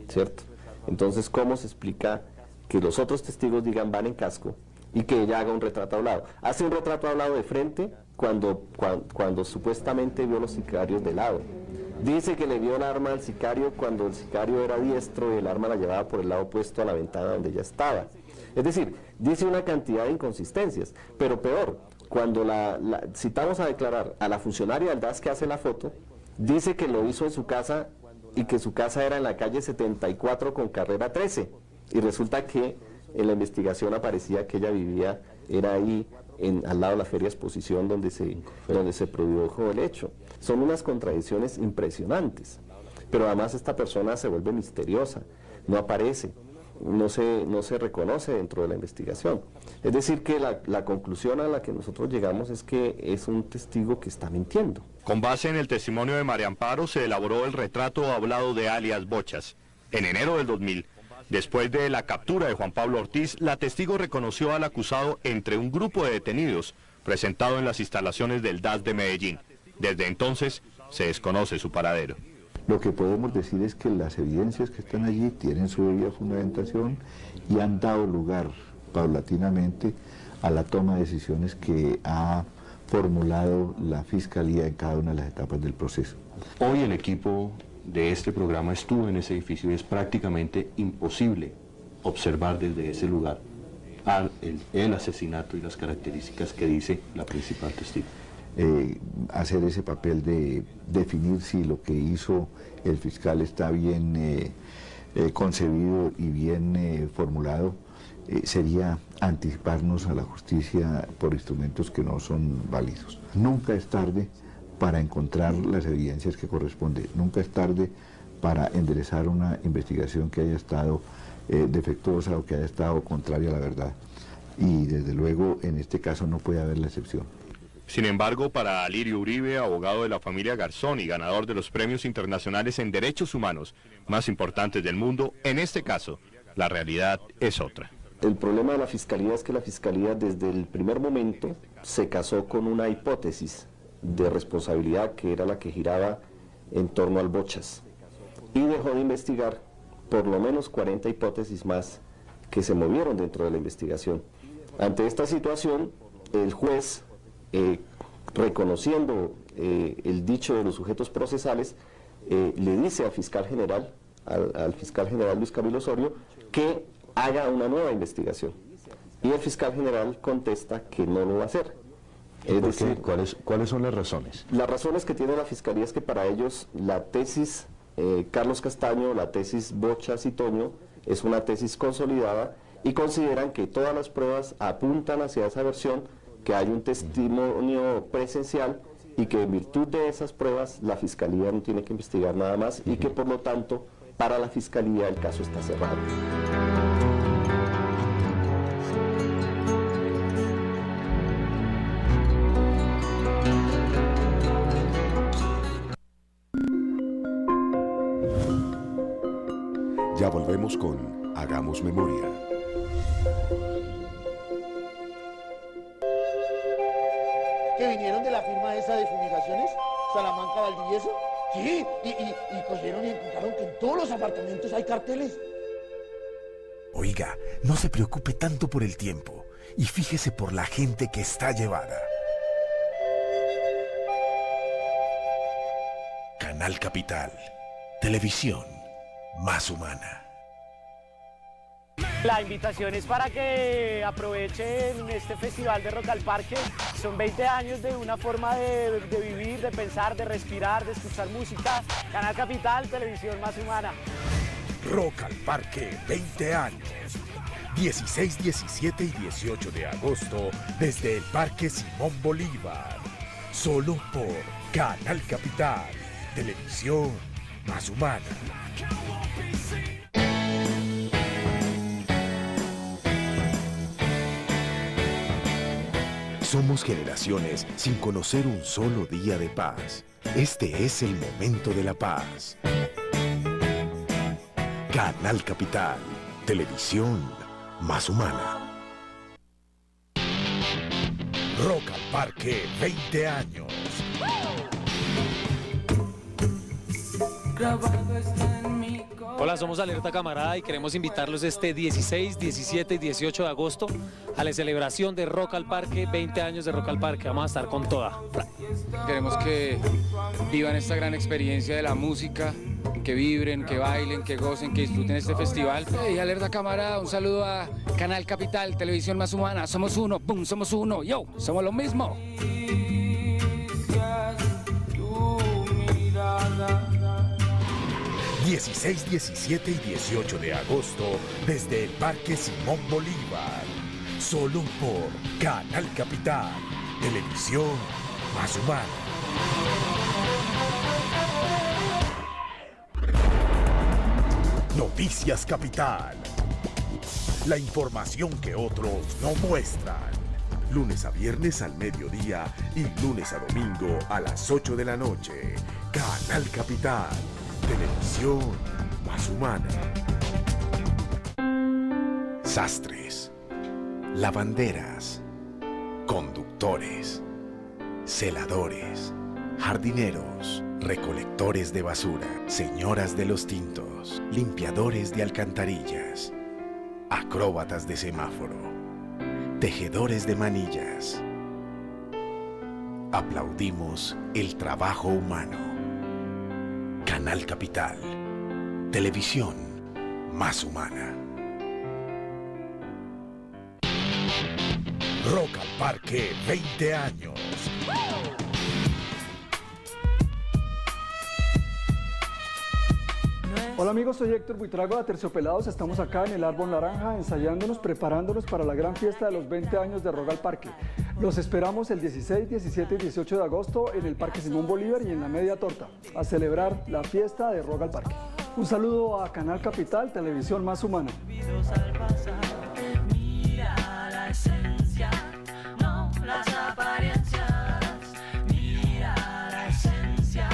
¿cierto? Entonces, ¿cómo se explica que los otros testigos digan van en casco y que ella haga un retrato hablado? Hace un retrato hablado de frente cuando supuestamente vio a los sicarios de lado. Dice que le vio el arma al sicario cuando el sicario era diestro y el arma la llevaba por el lado opuesto a la ventana donde ella estaba. Es decir, dice una cantidad de inconsistencias, pero peor, cuando citamos a declarar a la funcionaria del DAS que hace la foto, dice que lo hizo en su casa y que su casa era en la calle 74 con carrera 13, y resulta que en la investigación aparecía que ella vivía, era ahí al lado de la Feria Exposición donde se produjo el hecho. Son unas contradicciones impresionantes, pero además esta persona se vuelve misteriosa, no aparece, no se reconoce dentro de la investigación. Es decir, que la conclusión a la que nosotros llegamos es que es un testigo que está mintiendo. Con base en el testimonio de María Amparo se elaboró el retrato hablado de alias Bochas. En enero del 2000, después de la captura de Juan Pablo Ortiz, la testigo reconoció al acusado entre un grupo de detenidos presentado en las instalaciones del DAS de Medellín. Desde entonces se desconoce su paradero. Lo que podemos decir es que las evidencias que están allí tienen su debida fundamentación y han dado lugar paulatinamente a la toma de decisiones que ha formulado la Fiscalía en cada una de las etapas del proceso. Hoy el equipo de este programa estuvo en ese edificio y es prácticamente imposible observar desde ese lugar el asesinato y las características que dice la principal testigo. Hacer ese papel de definir si lo que hizo el fiscal está bien concebido y bien formulado, sería anticiparnos a la justicia por instrumentos que no son válidos. Nunca es tarde para encontrar las evidencias que corresponden, nunca es tarde para enderezar una investigación que haya estado defectuosa o que haya estado contraria a la verdad. Y desde luego en este caso no puede haber la excepción. Sin embargo, para Alirio Uribe, abogado de la familia Garzón y ganador de los premios internacionales en derechos humanos más importantes del mundo, en este caso, la realidad es otra. El problema de la Fiscalía es que la Fiscalía desde el primer momento se casó con una hipótesis de responsabilidad que era la que giraba en torno al Bochas y dejó de investigar por lo menos 40 hipótesis más que se movieron dentro de la investigación. Ante esta situación, el juez, reconociendo el dicho de los sujetos procesales, le dice al fiscal general Luis Camilo Osorio, que haga una nueva investigación. Y el fiscal general contesta que no lo va a hacer. Es decir, ¿cuáles son las razones? Las razones que tiene la Fiscalía es que para ellos la tesis Carlos Castaño, la tesis Bochas y Toño, es una tesis consolidada y consideran que todas las pruebas apuntan hacia esa versión, que hay un testimonio presencial y que en virtud de esas pruebas la Fiscalía no tiene que investigar nada más y que por lo tanto para la Fiscalía el caso está cerrado. Volvemos con Hagamos Memoria. ¿Que vinieron de la firma esa de fumigaciones? ¿Salamanca, Valdivieso? Sí, y cogieron y encontraron que en todos los apartamentos hay carteles. Oiga, no se preocupe tanto por el tiempo y fíjese por la gente que está llevada. Canal Capital, televisión más humana. La invitación es para que aprovechen este festival de Rock al Parque. Son 20 años de una forma de vivir, de pensar, de respirar, de escuchar música. Canal Capital, televisión más humana. Rock al Parque, 20 años. 16, 17 y 18 de agosto desde el Parque Simón Bolívar. Solo por Canal Capital, televisión más humana. Somos generaciones sin conocer un solo día de paz. Este es el momento de la paz. Canal Capital, televisión más humana. Rock al Parque, 20 años. Hola, somos Alerta Camarada y queremos invitarlos este 16, 17 y 18 de agosto a la celebración de Rock al Parque, 20 años de Rock al Parque. Vamos a estar con toda. Queremos que vivan esta gran experiencia de la música, que vibren, que bailen, que gocen, que disfruten este festival. Hey, Alerta Camarada, un saludo a Canal Capital, televisión más humana. Somos uno, boom, somos uno, yo, somos lo mismo. 16, 17 y 18 de agosto desde el Parque Simón Bolívar. Solo por Canal Capital, televisión más humana. Noticias Capital. La información que otros no muestran. Lunes a viernes al mediodía y lunes a domingo a las 8 de la noche. Canal Capital, televisión más humana. Sastres, lavanderas, conductores, celadores, jardineros, recolectores de basura, señoras de los tintos, limpiadores de alcantarillas, acróbatas de semáforo, tejedores de manillas. Aplaudimos el trabajo humano. Canal Capital, televisión más humana. Rock al Parque, 20 años. Hola amigos, soy Héctor Buitrago de Aterciopelados. Estamos acá en el Árbol Naranja ensayándonos, preparándonos para la gran fiesta de los 20 años de Rock al Parque. Los esperamos el 16, 17 y 18 de agosto en el Parque Simón Bolívar y en la Media Torta, a celebrar la fiesta de Rock al Parque. Un saludo a Canal Capital, televisión más humana. Mira la esencia, no las apariencias. Mira la esencia.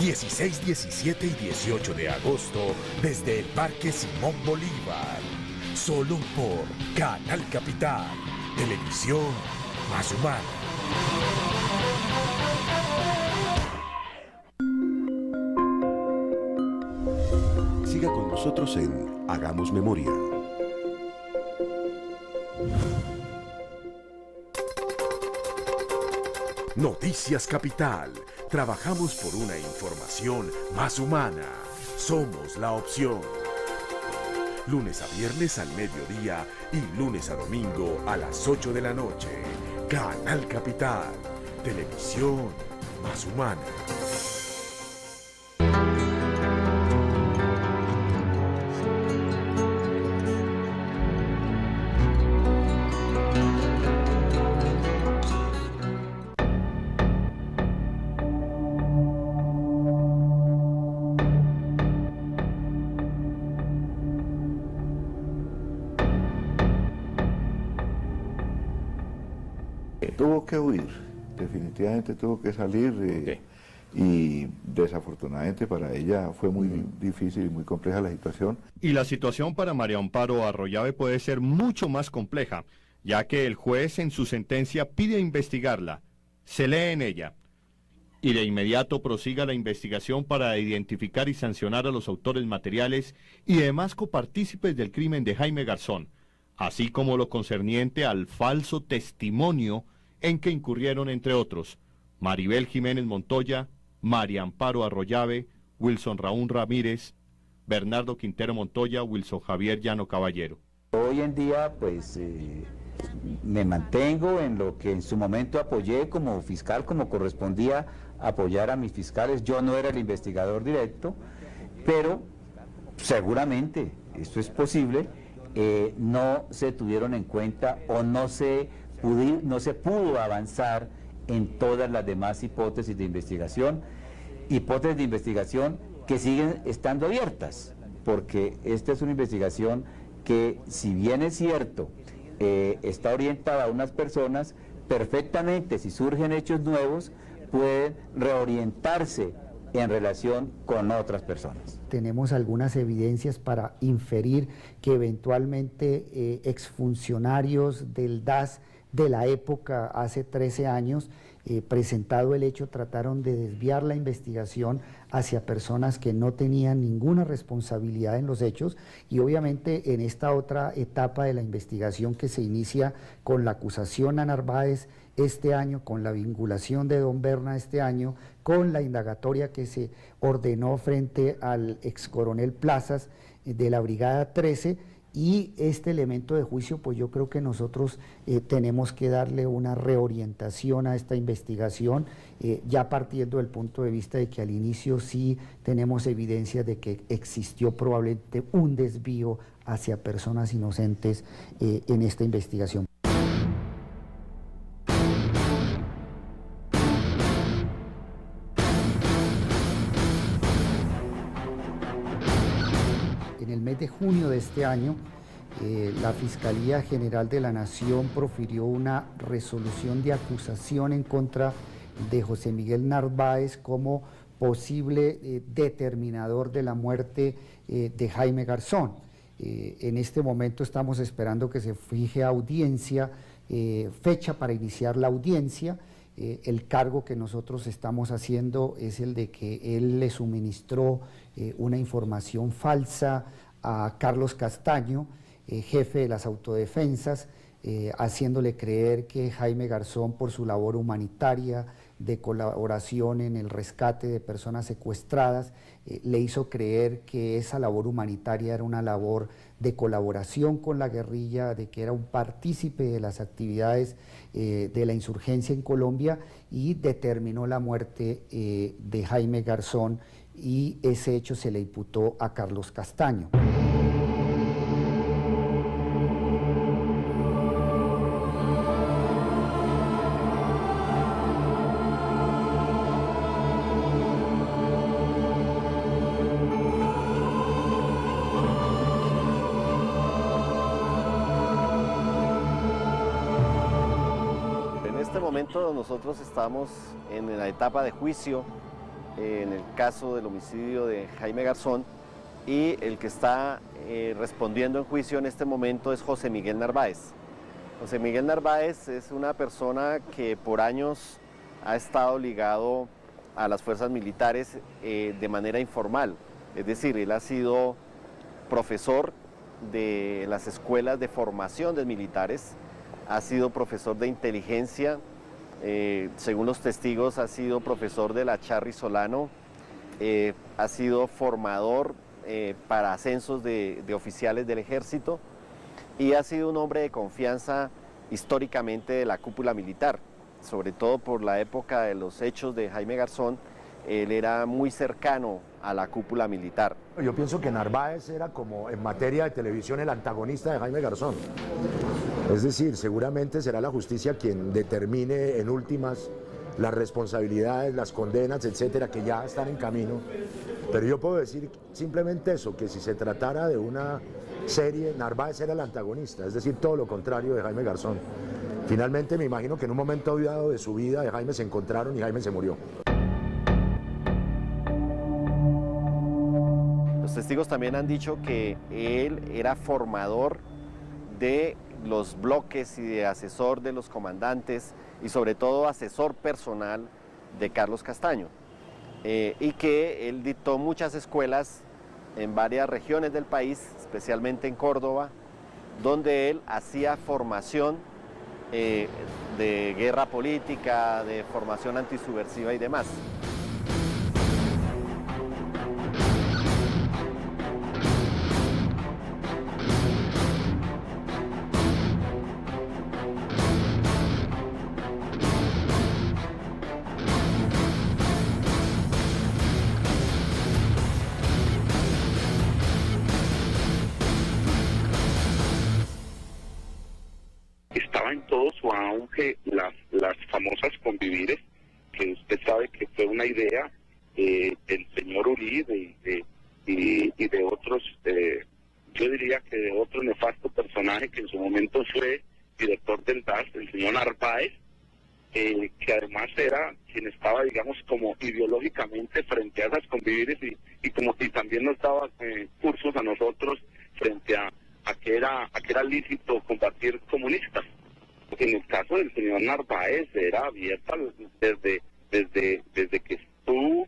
16, 17 y 18 de agosto desde el Parque Simón Bolívar. Solo por Canal Capital, televisión más humana. Siga con nosotros en Hagamos Memoria. Noticias Capital. Trabajamos por una información más humana. Somos la opción. Lunes a viernes al mediodía y lunes a domingo a las 8 de la noche. Canal Capital, televisión más humana. Tuvo que huir, definitivamente tuvo que salir. y desafortunadamente para ella fue muy difícil y muy compleja la situación. Y la situación para María Amparo Arroyave puede ser mucho más compleja, ya que el juez en su sentencia pide investigarla. Se lee en ella: y de inmediato prosiga la investigación para identificar y sancionar a los autores materiales y demás copartícipes del crimen de Jaime Garzón, así como lo concerniente al falso testimonio en que incurrieron, entre otros, Maribel Jiménez Montoya, María Amparo Arroyave, Wilson Raúl Ramírez, Bernardo Quintero Montoya, Wilson Javier Llano Caballero. Hoy en día, pues, me mantengo en lo que en su momento apoyé como fiscal, como correspondía apoyar a mis fiscales. Yo no era el investigador directo, pero seguramente, esto es posible, no se tuvieron en cuenta o no se pudo avanzar en todas las demás hipótesis de investigación que siguen estando abiertas, porque esta es una investigación que, si bien es cierto, está orientada a unas personas, perfectamente, si surgen hechos nuevos, pueden reorientarse en relación con otras personas. Tenemos algunas evidencias para inferir que eventualmente exfuncionarios del DAS de la época, hace 13 años, presentado el hecho, trataron de desviar la investigación hacia personas que no tenían ninguna responsabilidad en los hechos, y obviamente en esta otra etapa de la investigación que se inicia con la acusación a Narváez este año, con la vinculación de Don Berna este año, con la indagatoria que se ordenó frente al excoronel Plazas de la Brigada 13, y este elemento de juicio, pues yo creo que nosotros tenemos que darle una reorientación a esta investigación, ya partiendo del punto de vista de que al inicio sí tenemos evidencia de que existió probablemente un desvío hacia personas inocentes en esta investigación. En el mes de junio de este año, la Fiscalía General de la Nación profirió una resolución de acusación en contra de José Miguel Narváez como posible determinador de la muerte de Jaime Garzón. En este momento estamos esperando que se fije audiencia, fecha para iniciar la audiencia. El cargo que nosotros estamos haciendo es el de que él le suministró una información falsa a Carlos Castaño, jefe de las autodefensas, haciéndole creer que Jaime Garzón, por su labor humanitaria de colaboración en el rescate de personas secuestradas, le hizo creer que esa labor humanitaria era una labor de colaboración con la guerrilla, de que era un partícipe de las actividades de la insurgencia en Colombia, y determinó la muerte de Jaime Garzón, y ese hecho se le imputó a Carlos Castaño. Nosotros estamos en la etapa de juicio en el caso del homicidio de Jaime Garzón, y el que está respondiendo en juicio en este momento es José Miguel Narváez. José Miguel Narváez es una persona que por años ha estado ligado a las fuerzas militares de manera informal, es decir, él ha sido profesor de las escuelas de formación de militares, ha sido profesor de inteligencia. Según los testigos, ha sido profesor de la Charri Solano, ha sido formador para ascensos de oficiales del ejército, y ha sido un hombre de confianza históricamente de la cúpula militar, sobre todo por la época de los hechos de Jaime Garzón. Él era muy cercano a la cúpula militar. Yo pienso que Narváez era, como en materia de televisión, el antagonista de Jaime Garzón. Es decir, seguramente será la justicia quien determine en últimas las responsabilidades, las condenas, etcétera, que ya están en camino. Pero yo puedo decir simplemente eso, que si se tratara de una serie, Narváez era el antagonista, es decir, todo lo contrario de Jaime Garzón. Finalmente me imagino que en un momento dado de su vida de Jaime se encontraron y Jaime se murió. Los testigos también han dicho que él era formador de los bloques y de asesor de los comandantes y sobre todo asesor personal de Carlos Castaño, y que él dictó muchas escuelas en varias regiones del país, especialmente en Córdoba, donde él hacía formación de guerra política, de formación antisubversiva y demás. Estaba en todo su auge las famosas convivires, que usted sabe que fue una idea del señor Uribe y de otros, yo diría que de otro nefasto personaje que en su momento fue director del DAS, el señor Narváez, que además era quien estaba, digamos, como ideológicamente frente a esas convivires y como si también nos daba cursos a nosotros frente a que era lícito combatir comunistas. En el caso del señor Narváez era abierta desde que estuvo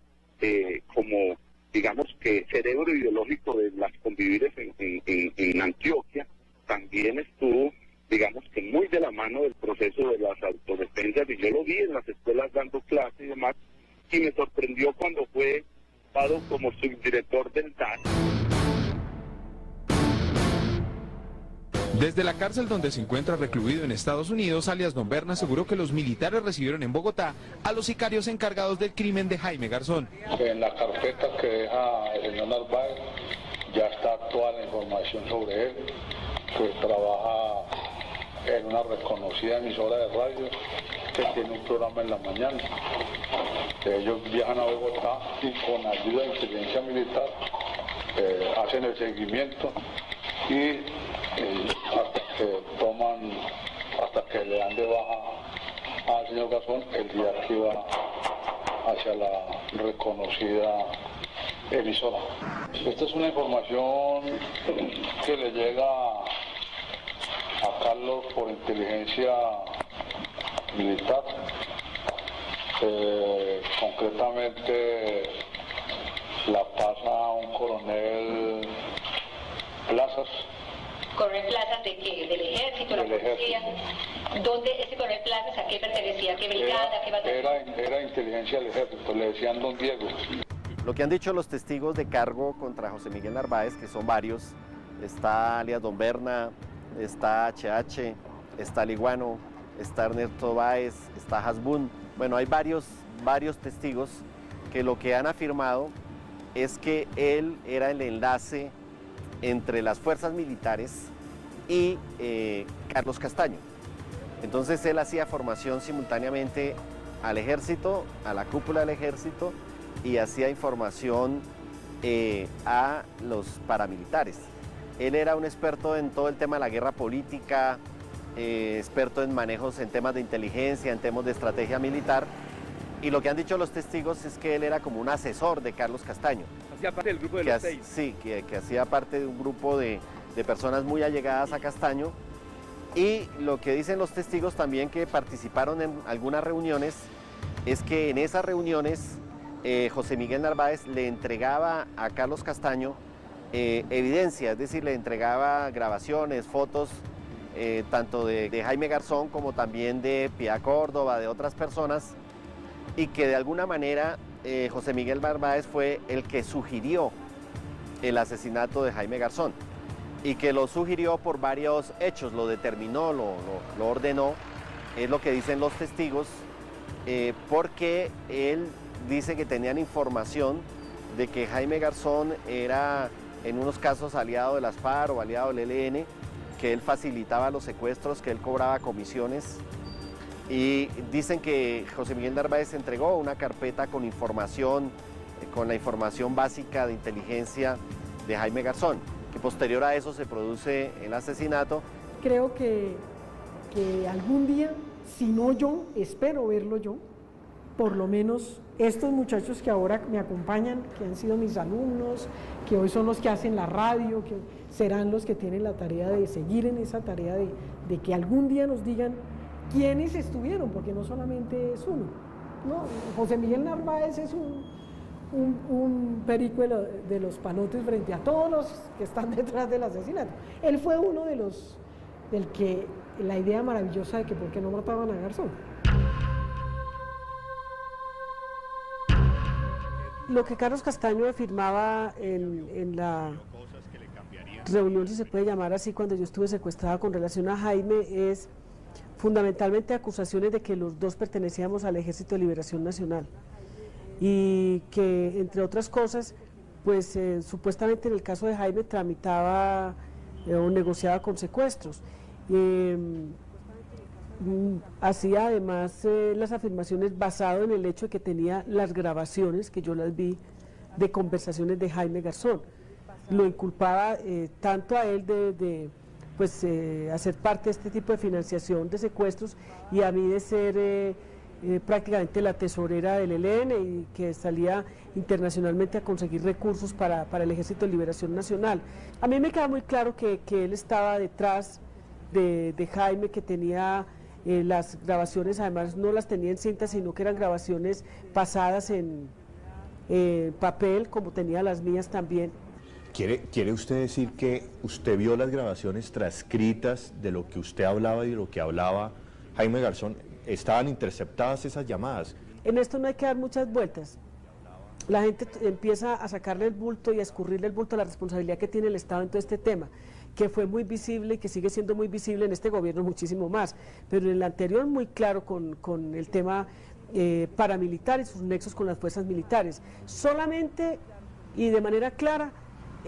como, digamos, que cerebro ideológico de las convivires en Antioquia, también estuvo, digamos, que muy de la mano del proceso de las autodefensas, y yo lo vi en las escuelas dando clases y demás, y me sorprendió cuando fue dado como subdirector del DAS. Desde la cárcel donde se encuentra recluido en Estados Unidos, alias Don Berna aseguró que los militares recibieron en Bogotá a los sicarios encargados del crimen de Jaime Garzón. En la carpeta que deja el señor Narváez ya está toda la información sobre él, que trabaja en una reconocida emisora de radio, que tiene un programa en la mañana. Ellos viajan a Bogotá y con ayuda de inteligencia militar hacen el seguimiento y hasta que le dan de baja al señor Garzón el día que iba hacia la reconocida emisora. Esta es una información que le llega a Carlos por inteligencia militar. Concretamente la pasa a un coronel Plazas. ¿Coronel Plazas de qué? ¿Del ejército? ¿La policía? ¿Dónde ese coronel Plazas? ¿A qué pertenecía? ¿A qué brigada? ¿A qué batallón? Era inteligencia del ejército, le decían Don Diego. Lo que han dicho los testigos de cargo contra José Miguel Narváez, que son varios, está alias Don Berna, está HH, está Liguano, está Ernesto Báez, está Hasbún. Bueno, hay varios testigos que lo que han afirmado es que él era el enlace entre las fuerzas militares y Carlos Castaño. Entonces él hacía formación simultáneamente al ejército, a la cúpula del ejército, y hacía información a los paramilitares. Él era un experto en todo el tema de la guerra política, experto en manejos en temas de inteligencia, en temas de estrategia militar, y lo que han dicho los testigos es que él era como un asesor de Carlos Castaño. Hacía parte del grupo de los 6. Sí, que hacía parte de un grupo de personas muy allegadas a Castaño, y lo que dicen los testigos también que participaron en algunas reuniones es que en esas reuniones José Miguel Narváez le entregaba a Carlos Castaño evidencia, es decir, le entregaba grabaciones, fotos, tanto de Jaime Garzón como también de Piedad Córdoba, de otras personas, y que de alguna manera José Miguel Narváez fue el que sugirió el asesinato de Jaime Garzón, y que lo sugirió por varios hechos, lo determinó, lo ordenó, es lo que dicen los testigos, porque él dice que tenían información de que Jaime Garzón era en unos casos aliado de las FARC o aliado del ELN, que él facilitaba los secuestros, que él cobraba comisiones, y dicen que José Miguel Narváez entregó una carpeta con información, con la información básica de inteligencia de Jaime Garzón, que posterior a eso se produce el asesinato. Creo que algún día, si no yo, espero verlo yo, por lo menos estos muchachos que ahora me acompañan, que han sido mis alumnos, que hoy son los que hacen la radio, que serán los que tienen la tarea de seguir en esa tarea de que algún día nos digan quiénes estuvieron, porque no solamente es uno, ¿no? José Miguel Narváez es un perico de los panotes frente a todos los que están detrás del asesinato. Él fue uno de los, del que, la idea maravillosa de que por qué no mataban a Garzón. Lo que Carlos Castaño afirmaba en la reunión, si se puede llamar así, cuando yo estuve secuestrada con relación a Jaime, es fundamentalmente acusaciones de que los dos pertenecíamos al Ejército de Liberación Nacional y que, entre otras cosas, pues supuestamente en el caso de Jaime tramitaba o negociaba con secuestros. Hacía además las afirmaciones basado en el hecho de que tenía las grabaciones, que yo las vi, de conversaciones de Jaime Garzón. Lo inculpaba tanto a él de hacer parte de este tipo de financiación de secuestros y a mí de ser prácticamente la tesorera del ELN y que salía internacionalmente a conseguir recursos para el Ejército de Liberación Nacional. A mí me queda muy claro que él estaba detrás de Jaime, que tenía las grabaciones, además no las tenía en cinta, sino que eran grabaciones pasadas en papel, como tenía las mías también. ¿Quiere usted decir que usted vio las grabaciones transcritas de lo que usted hablaba y de lo que hablaba Jaime Garzón? ¿Estaban interceptadas esas llamadas? En esto no hay que dar muchas vueltas. La gente empieza a sacarle el bulto y a escurrirle el bulto a la responsabilidad que tiene el Estado en todo este tema, que fue muy visible y que sigue siendo muy visible en este gobierno muchísimo más, pero en el anterior muy claro con el tema paramilitar y sus nexos con las fuerzas militares. Solamente y de manera clara,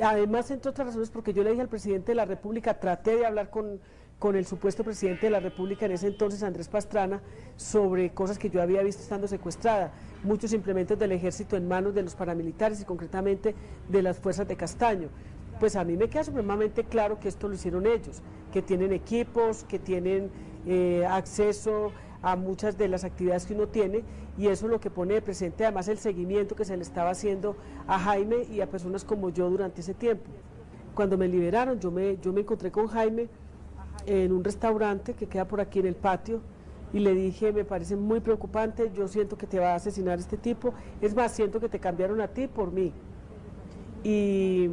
además, entre otras razones, porque yo le dije al presidente de la República, traté de hablar con el supuesto presidente de la República en ese entonces, Andrés Pastrana, sobre cosas que yo había visto estando secuestrada, muchos implementos del ejército en manos de los paramilitares y concretamente de las fuerzas de Castaño. Pues a mí me queda supremamente claro que esto lo hicieron ellos, que tienen equipos, que tienen acceso a muchas de las actividades que uno tiene, y eso es lo que pone de presente además el seguimiento que se le estaba haciendo a Jaime y a personas como yo durante ese tiempo. Cuando me liberaron, yo me encontré con Jaime en un restaurante que queda por aquí en el patio y le dije, me parece muy preocupante, yo siento que te va a asesinar este tipo, es más, siento que te cambiaron a ti por mí y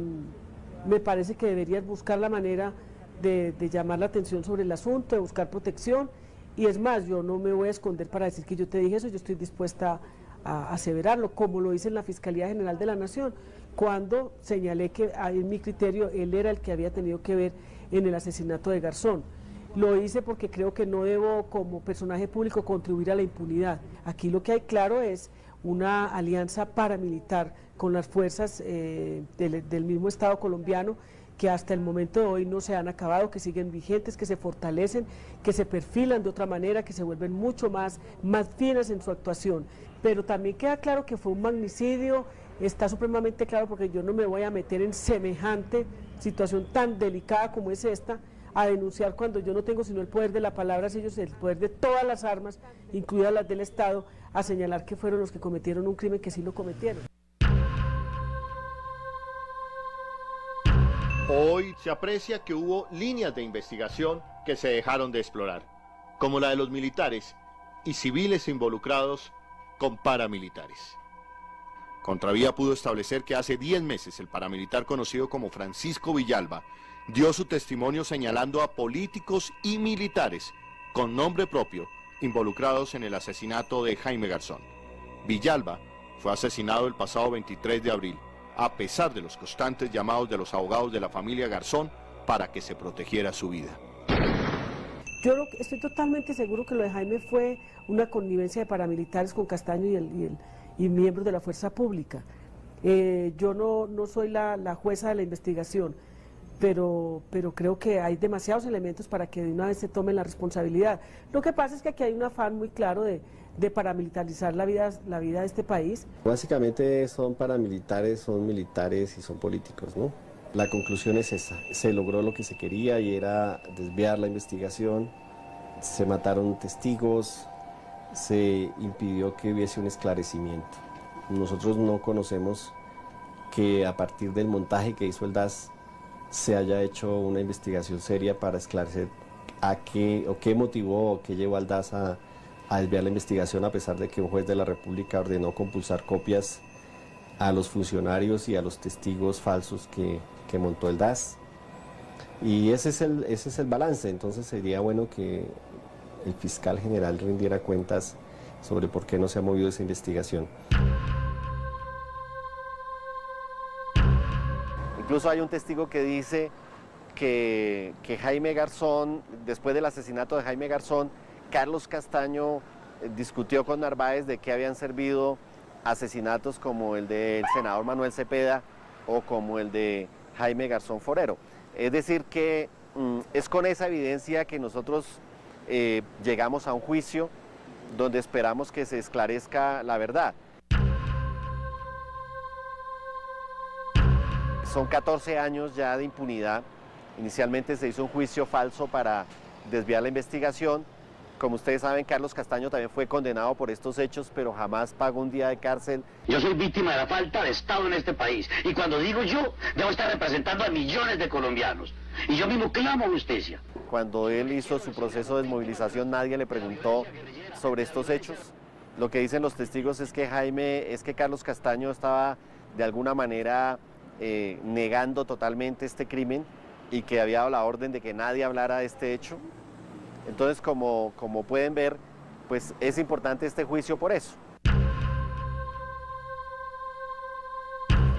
me parece que deberías buscar la manera de llamar la atención sobre el asunto, de buscar protección. Y es más, yo no me voy a esconder para decir que yo te dije eso, yo estoy dispuesta a aseverarlo, como lo hice en la Fiscalía General de la Nación, cuando señalé que en mi criterio él era el que había tenido que ver en el asesinato de Garzón. Lo hice porque creo que no debo como personaje público contribuir a la impunidad. Aquí lo que hay claro es una alianza paramilitar con las fuerzas del mismo Estado colombiano, que hasta el momento de hoy no se han acabado, que siguen vigentes, que se fortalecen, que se perfilan de otra manera, que se vuelven mucho más finas en su actuación. Pero también queda claro que fue un magnicidio, está supremamente claro, porque yo no me voy a meter en semejante situación tan delicada como es esta, a denunciar cuando yo no tengo sino el poder de la palabra, sino el poder de todas las armas, incluidas las del Estado, a señalar que fueron los que cometieron un crimen, que sí lo cometieron. Hoy se aprecia que hubo líneas de investigación que se dejaron de explorar, como la de los militares y civiles involucrados con paramilitares. Contravía pudo establecer que hace 10 meses el paramilitar conocido como Francisco Villalba dio su testimonio señalando a políticos y militares con nombre propio involucrados en el asesinato de Jaime Garzón. Villalba fue asesinado el pasado 23 de abril. A pesar de los constantes llamados de los abogados de la familia Garzón para que se protegiera su vida. Yo estoy totalmente seguro que lo de Jaime fue una connivencia de paramilitares con Castaño y miembros de la fuerza pública. Yo no soy la jueza de la investigación, pero creo que hay demasiados elementos para que de una vez se tome la responsabilidad. Lo que pasa es que aquí hay un afán muy claro de paramilitarizar la vida de este país. Básicamente son paramilitares, son militares y son políticos, ¿no? La conclusión es esa, se logró lo que se quería y era desviar la investigación, se mataron testigos se impidió que hubiese un esclarecimiento. Nosotros no conocemos que a partir del montaje que hizo el DAS se haya hecho una investigación seria para esclarecer qué motivó o qué llevó al DAS a desviar la investigación, a pesar de que un juez de la República ordenó compulsar copias a los funcionarios y a los testigos falsos que montó el DAS. Y ese es el balance. Entonces sería bueno que el fiscal general rindiera cuentas sobre por qué no se ha movido esa investigación. Incluso hay un testigo que dice que Jaime Garzón, después del asesinato de Jaime Garzón, Carlos Castaño discutió con Narváez de qué habían servido asesinatos como el del senador Manuel Cepeda o como el de Jaime Garzón Forero. Es decir que es con esa evidencia que nosotros llegamos a un juicio donde esperamos que se esclarezca la verdad. Son 14 años ya de impunidad. Inicialmente se hizo un juicio falso para desviar la investigación. Como ustedes saben, Carlos Castaño también fue condenado por estos hechos, pero jamás pagó un día de cárcel. Yo soy víctima de la falta de Estado en este país. Y cuando digo yo, debo estar representando a millones de colombianos. Y yo mismo clamo justicia. Cuando él hizo su proceso de desmovilización, nadie le preguntó sobre estos hechos. Lo que dicen los testigos es que Carlos Castaño estaba de alguna manera negando totalmente este crimen y que había dado la orden de que nadie hablara de este hecho. Entonces, como pueden ver, pues es importante este juicio por eso.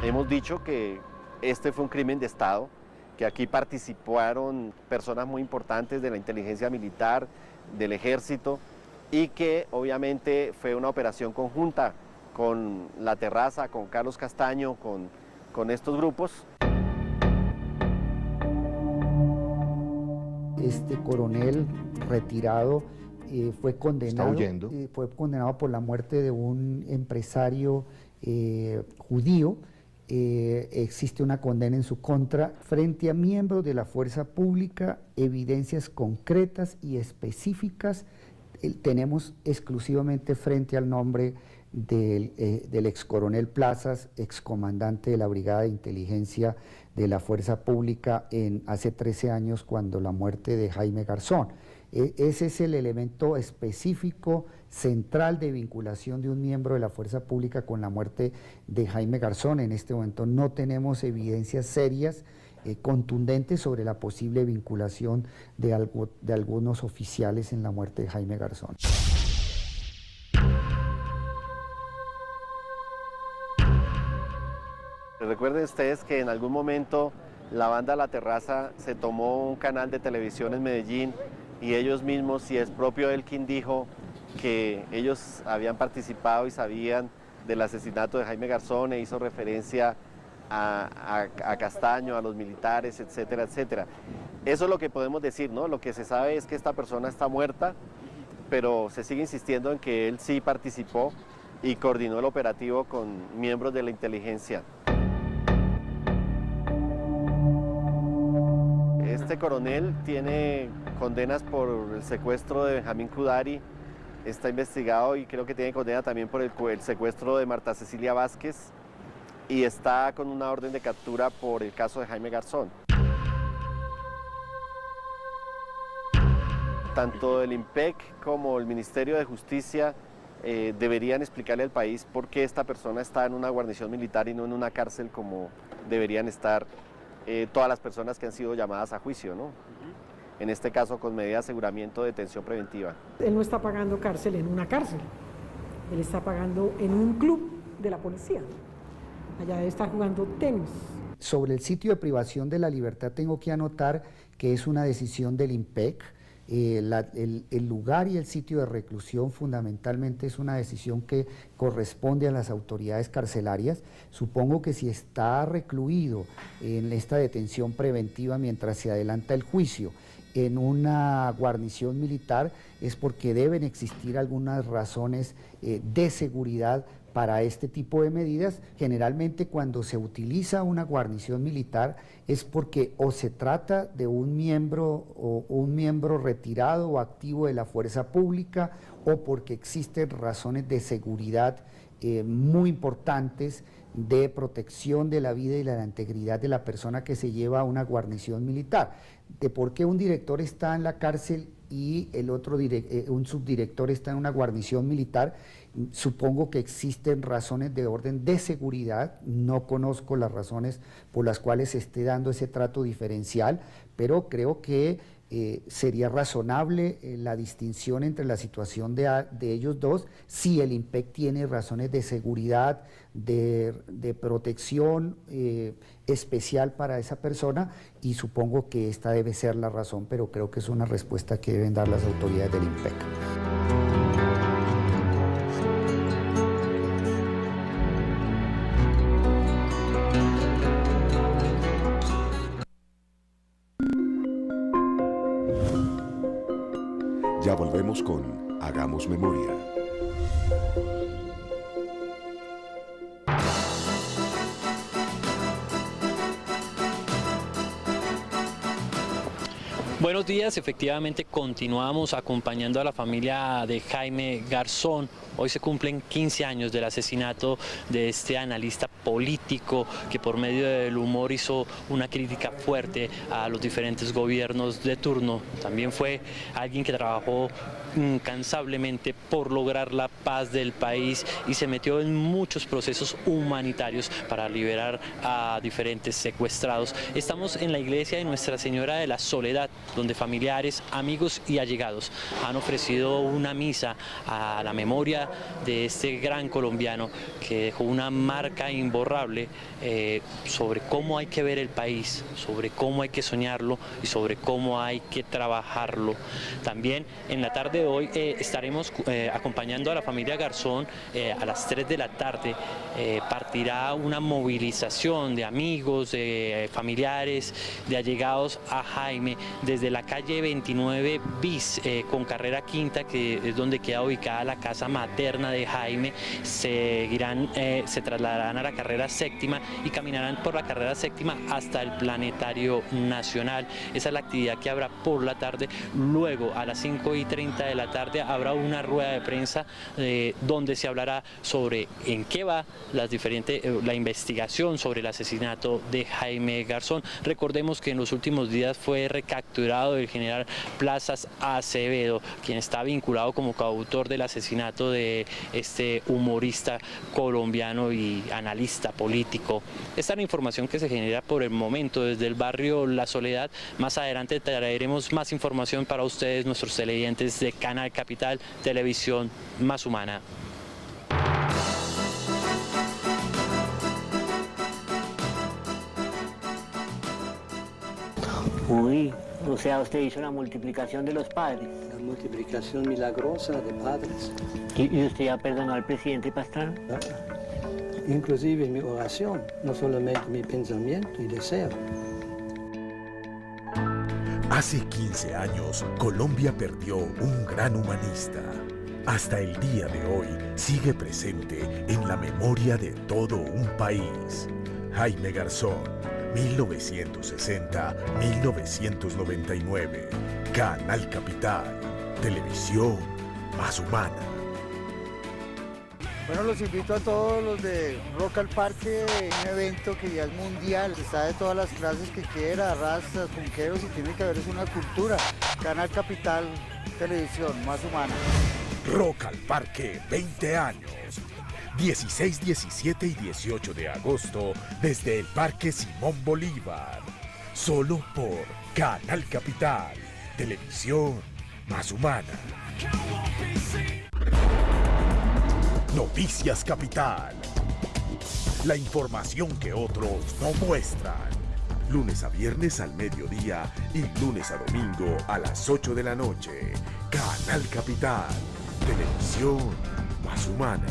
Hemos dicho que este fue un crimen de Estado, que aquí participaron personas muy importantes de la inteligencia militar, del ejército, y que obviamente fue una operación conjunta con La Terraza, con Carlos Castaño, con estos grupos. Este coronel retirado fue condenado por la muerte de un empresario judío. Existe una condena en su contra frente a miembros de la fuerza pública, evidencias concretas y específicas tenemos exclusivamente frente al nombre del ex coronel Plazas, excomandante de la Brigada de Inteligencia de la Fuerza Pública hace 13 años, cuando la muerte de Jaime Garzón. Ese es el elemento específico, central, de vinculación de un miembro de la Fuerza Pública con la muerte de Jaime Garzón. En este momento no tenemos evidencias serias, contundentes, sobre la posible vinculación de algunos oficiales en la muerte de Jaime Garzón. Recuerden ustedes que en algún momento la banda La Terraza se tomó un canal de televisión en Medellín y ellos mismos, y es propio Elkin, dijo que ellos habían participado y sabían del asesinato de Jaime Garzón e hizo referencia a Castaño, a los militares, etcétera, etcétera. Eso es lo que podemos decir, ¿no? Lo que se sabe es que esta persona está muerta, pero se sigue insistiendo en que él sí participó y coordinó el operativo con miembros de la inteligencia. Este coronel tiene condenas por el secuestro de Benjamín Cudari, está investigado y creo que tiene condena también por el secuestro de Marta Cecilia Vázquez, y está con una orden de captura por el caso de Jaime Garzón. Tanto el IMPEC como el Ministerio de Justicia deberían explicarle al país por qué esta persona está en una guarnición militar y no en una cárcel como deberían estar todas las personas que han sido llamadas a juicio, ¿no? En este caso con medida de aseguramiento de detención preventiva. Él no está pagando cárcel en una cárcel, él está pagando en un club de la policía. Allá debe estar jugando tenis. Sobre el sitio de privación de la libertad tengo que anotar que es una decisión del IMPEC. El lugar y el sitio de reclusión fundamentalmente es una decisión que corresponde a las autoridades carcelarias. Supongo que si está recluido en esta detención preventiva mientras se adelanta el juicio en una guarnición militar es porque deben existir algunas razones de seguridad para este tipo de medidas. Generalmente cuando se utiliza una guarnición militar es porque o se trata de un miembro retirado o activo de la fuerza pública, o porque existen razones de seguridad muy importantes de protección de la vida y la integridad de la persona que se lleva a una guarnición militar. De por qué un director está en la cárcel y el otro un subdirector está en una guarnición militar, supongo que existen razones de orden de seguridad. No conozco las razones por las cuales se esté dando ese trato diferencial, pero creo que sería razonable la distinción entre la situación de ellos dos, si el IMPEC tiene razones de seguridad, de protección especial para esa persona, y supongo que esta debe ser la razón, pero creo que es una respuesta que deben dar las autoridades del IMPEC. Ya volvemos con Hagamos Memoria. Buenos días, efectivamente continuamos acompañando a la familia de Jaime Garzón. Hoy se cumplen 15 años del asesinato de este analista político que por medio del humor hizo una crítica fuerte a los diferentes gobiernos de turno. También fue alguien que trabajó incansablemente por lograr la paz del país y se metió en muchos procesos humanitarios para liberar a diferentes secuestrados. Estamos en la iglesia de Nuestra Señora de la Soledad, donde familiares, amigos y allegados han ofrecido una misa a la memoria de este gran colombiano que dejó una marca imborrable sobre cómo hay que ver el país, sobre cómo hay que soñarlo y sobre cómo hay que trabajarlo. También en la tarde de hoy estaremos acompañando a la familia Garzón. A las 3 de la tarde partirá una movilización de amigos, de familiares, de allegados a Jaime desde la calle 29 bis con carrera quinta, que es donde queda ubicada la casa materna de Jaime. Se trasladarán a la carrera séptima y caminarán por la carrera séptima hasta el Planetario Nacional. Esa es la actividad que habrá por la tarde. Luego a las 5:30 de la tarde habrá una rueda de prensa donde se hablará sobre en qué va la investigación sobre el asesinato de Jaime Garzón. Recordemos que en los últimos días fue recapturado el general Plazas Acevedo, quien está vinculado como coautor del asesinato de este humorista colombiano y analista político. Esta es la información que se genera por el momento desde el barrio La Soledad. Más adelante traeremos más información para ustedes, nuestros televidentes de Canal Capital, Televisión Más Humana. Uy, o sea, usted hizo la multiplicación de los padres. La multiplicación milagrosa de padres. ¿Y usted ya perdonó al presidente Pastrana? Inclusive mi oración, no solamente mi pensamiento y deseo. Hace 15 años, Colombia perdió un gran humanista. Hasta el día de hoy sigue presente en la memoria de todo un país. Jaime Garzón, 1960-1999. Canal Capital, Televisión Más Humana. Bueno, los invito a todos los de Rock al Parque, un evento que ya es mundial, está de todas las clases que quiera, razas, punqueros, y tiene que haber es una cultura. Canal Capital, Televisión Más Humana. Rock al Parque, 20 años. 16, 17 y 18 de agosto desde el Parque Simón Bolívar. Solo por Canal Capital, Televisión Más Humana. Noticias Capital. La información que otros no muestran. Lunes a viernes al mediodía y lunes a domingo a las 8 de la noche. Canal Capital, Televisión Más Humana.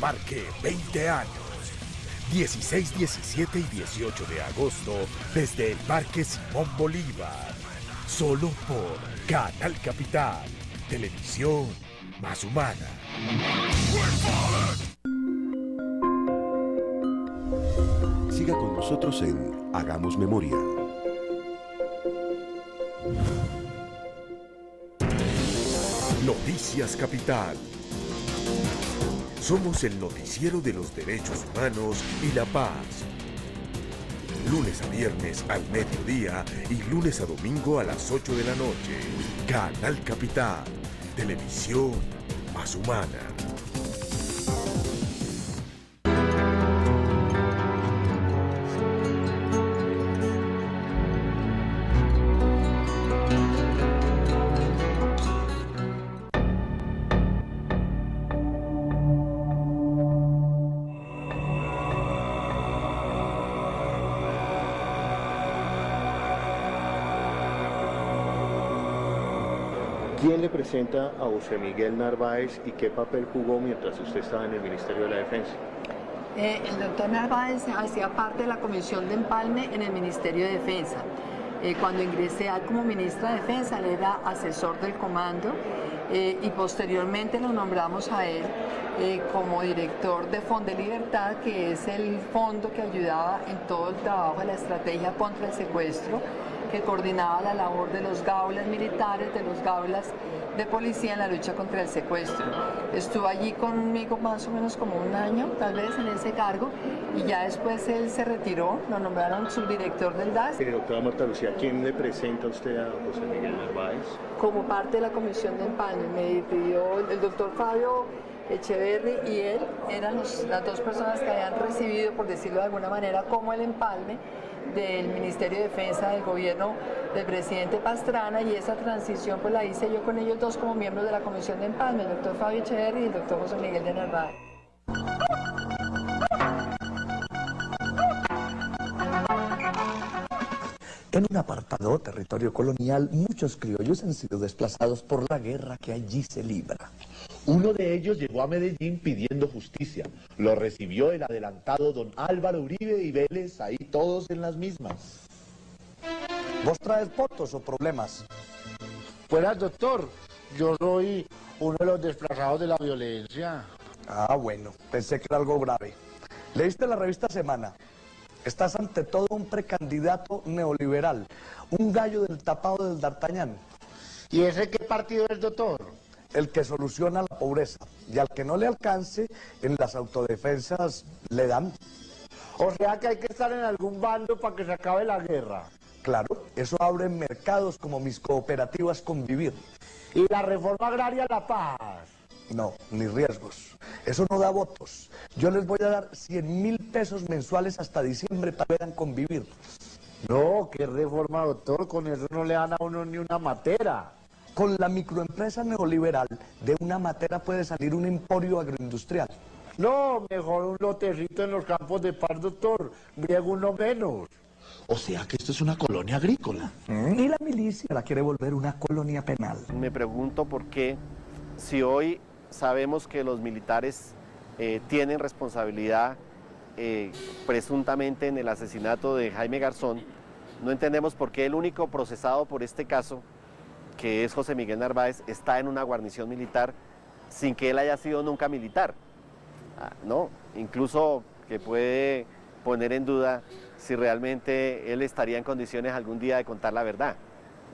Parque 20 años. 16, 17 y 18 de agosto desde el Parque Simón Bolívar. Solo por Canal Capital, televisión más humana. Siga con nosotros en Hagamos Memoria. Noticias Capital. Somos el noticiero de los derechos humanos y la paz. Lunes a viernes al mediodía y lunes a domingo a las 8 de la noche. Canal Capital, televisión más humana. ¿Quién le presenta a José Miguel Narváez y qué papel jugó mientras usted estaba en el Ministerio de la Defensa? El doctor Narváez hacía parte de la Comisión de Empalme en el Ministerio de Defensa. Cuando ingresé como ministra de Defensa, él era asesor del comando y posteriormente lo nombramos a él como director de Fonde Libertad, que es el fondo que ayudaba en todo el trabajo de la estrategia contra el secuestro, que coordinaba la labor de los gaulas militares, de los gaulas de policía en la lucha contra el secuestro. Estuvo allí conmigo más o menos como un año, tal vez, en ese cargo, y ya después él se retiró, lo nombraron subdirector del DAS. Doctora Marta Lucía, ¿quién le presenta a usted a José Miguel Narváez? Como parte de la Comisión de Empalme, me pidió el doctor Fabio Echeverry y él, eran las dos personas que habían recibido, por decirlo de alguna manera, como el empalme del Ministerio de Defensa del gobierno del presidente Pastrana, y esa transición pues la hice yo con ellos dos como miembros de la Comisión de Empalme, el doctor Fabio Echeverry y el doctor José Miguel de Narváez. En un apartado territorio colonial, muchos criollos han sido desplazados por la guerra que allí se libra. Uno de ellos llegó a Medellín pidiendo justicia. Lo recibió el adelantado don Álvaro Uribe y Vélez, ahí todos en las mismas. ¿Vos traes votos o problemas? Pues, doctor, yo soy uno de los desplazados de la violencia. Ah, bueno, pensé que era algo grave. ¿Leíste la revista Semana? Estás ante todo un precandidato neoliberal, un gallo del tapado del D'Artagnan. ¿Y ese qué partido es, doctor? El que soluciona la pobreza, y al que no le alcance, en las autodefensas le dan. O sea que hay que estar en algún bando para que se acabe la guerra. Claro, eso abre mercados como mis cooperativas Convivir. ¿Y la reforma agraria La Paz? No, ni riesgos. Eso no da votos. Yo les voy a dar 100.000 pesos mensuales hasta diciembre para que puedan convivir. No, qué reforma, doctor, con eso no le dan a uno ni una matera. Con la microempresa neoliberal, de una matera puede salir un emporio agroindustrial. No, mejor un lotecito en los campos de paz, doctor. Briego uno menos. O sea que esto es una colonia agrícola. Y la milicia la quiere volver una colonia penal. Me pregunto por qué, si hoy sabemos que los militares tienen responsabilidad presuntamente en el asesinato de Jaime Garzón, no entendemos por qué el único procesado por este caso, que es José Miguel Narváez, está en una guarnición militar sin que él haya sido nunca militar, ¿no? Incluso que puede poner en duda si realmente él estaría en condiciones algún día de contar la verdad,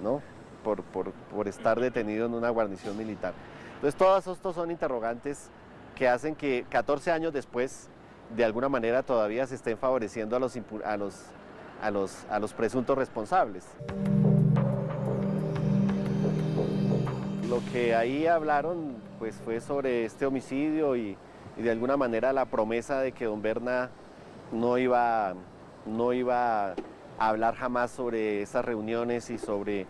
¿no? Por estar detenido en una guarnición militar. Entonces todos estos son interrogantes que hacen que 14 años después, de alguna manera todavía se estén favoreciendo a los presuntos responsables. Lo que ahí hablaron pues fue sobre este homicidio y de alguna manera la promesa de que don Berna no iba a hablar jamás sobre esas reuniones y sobre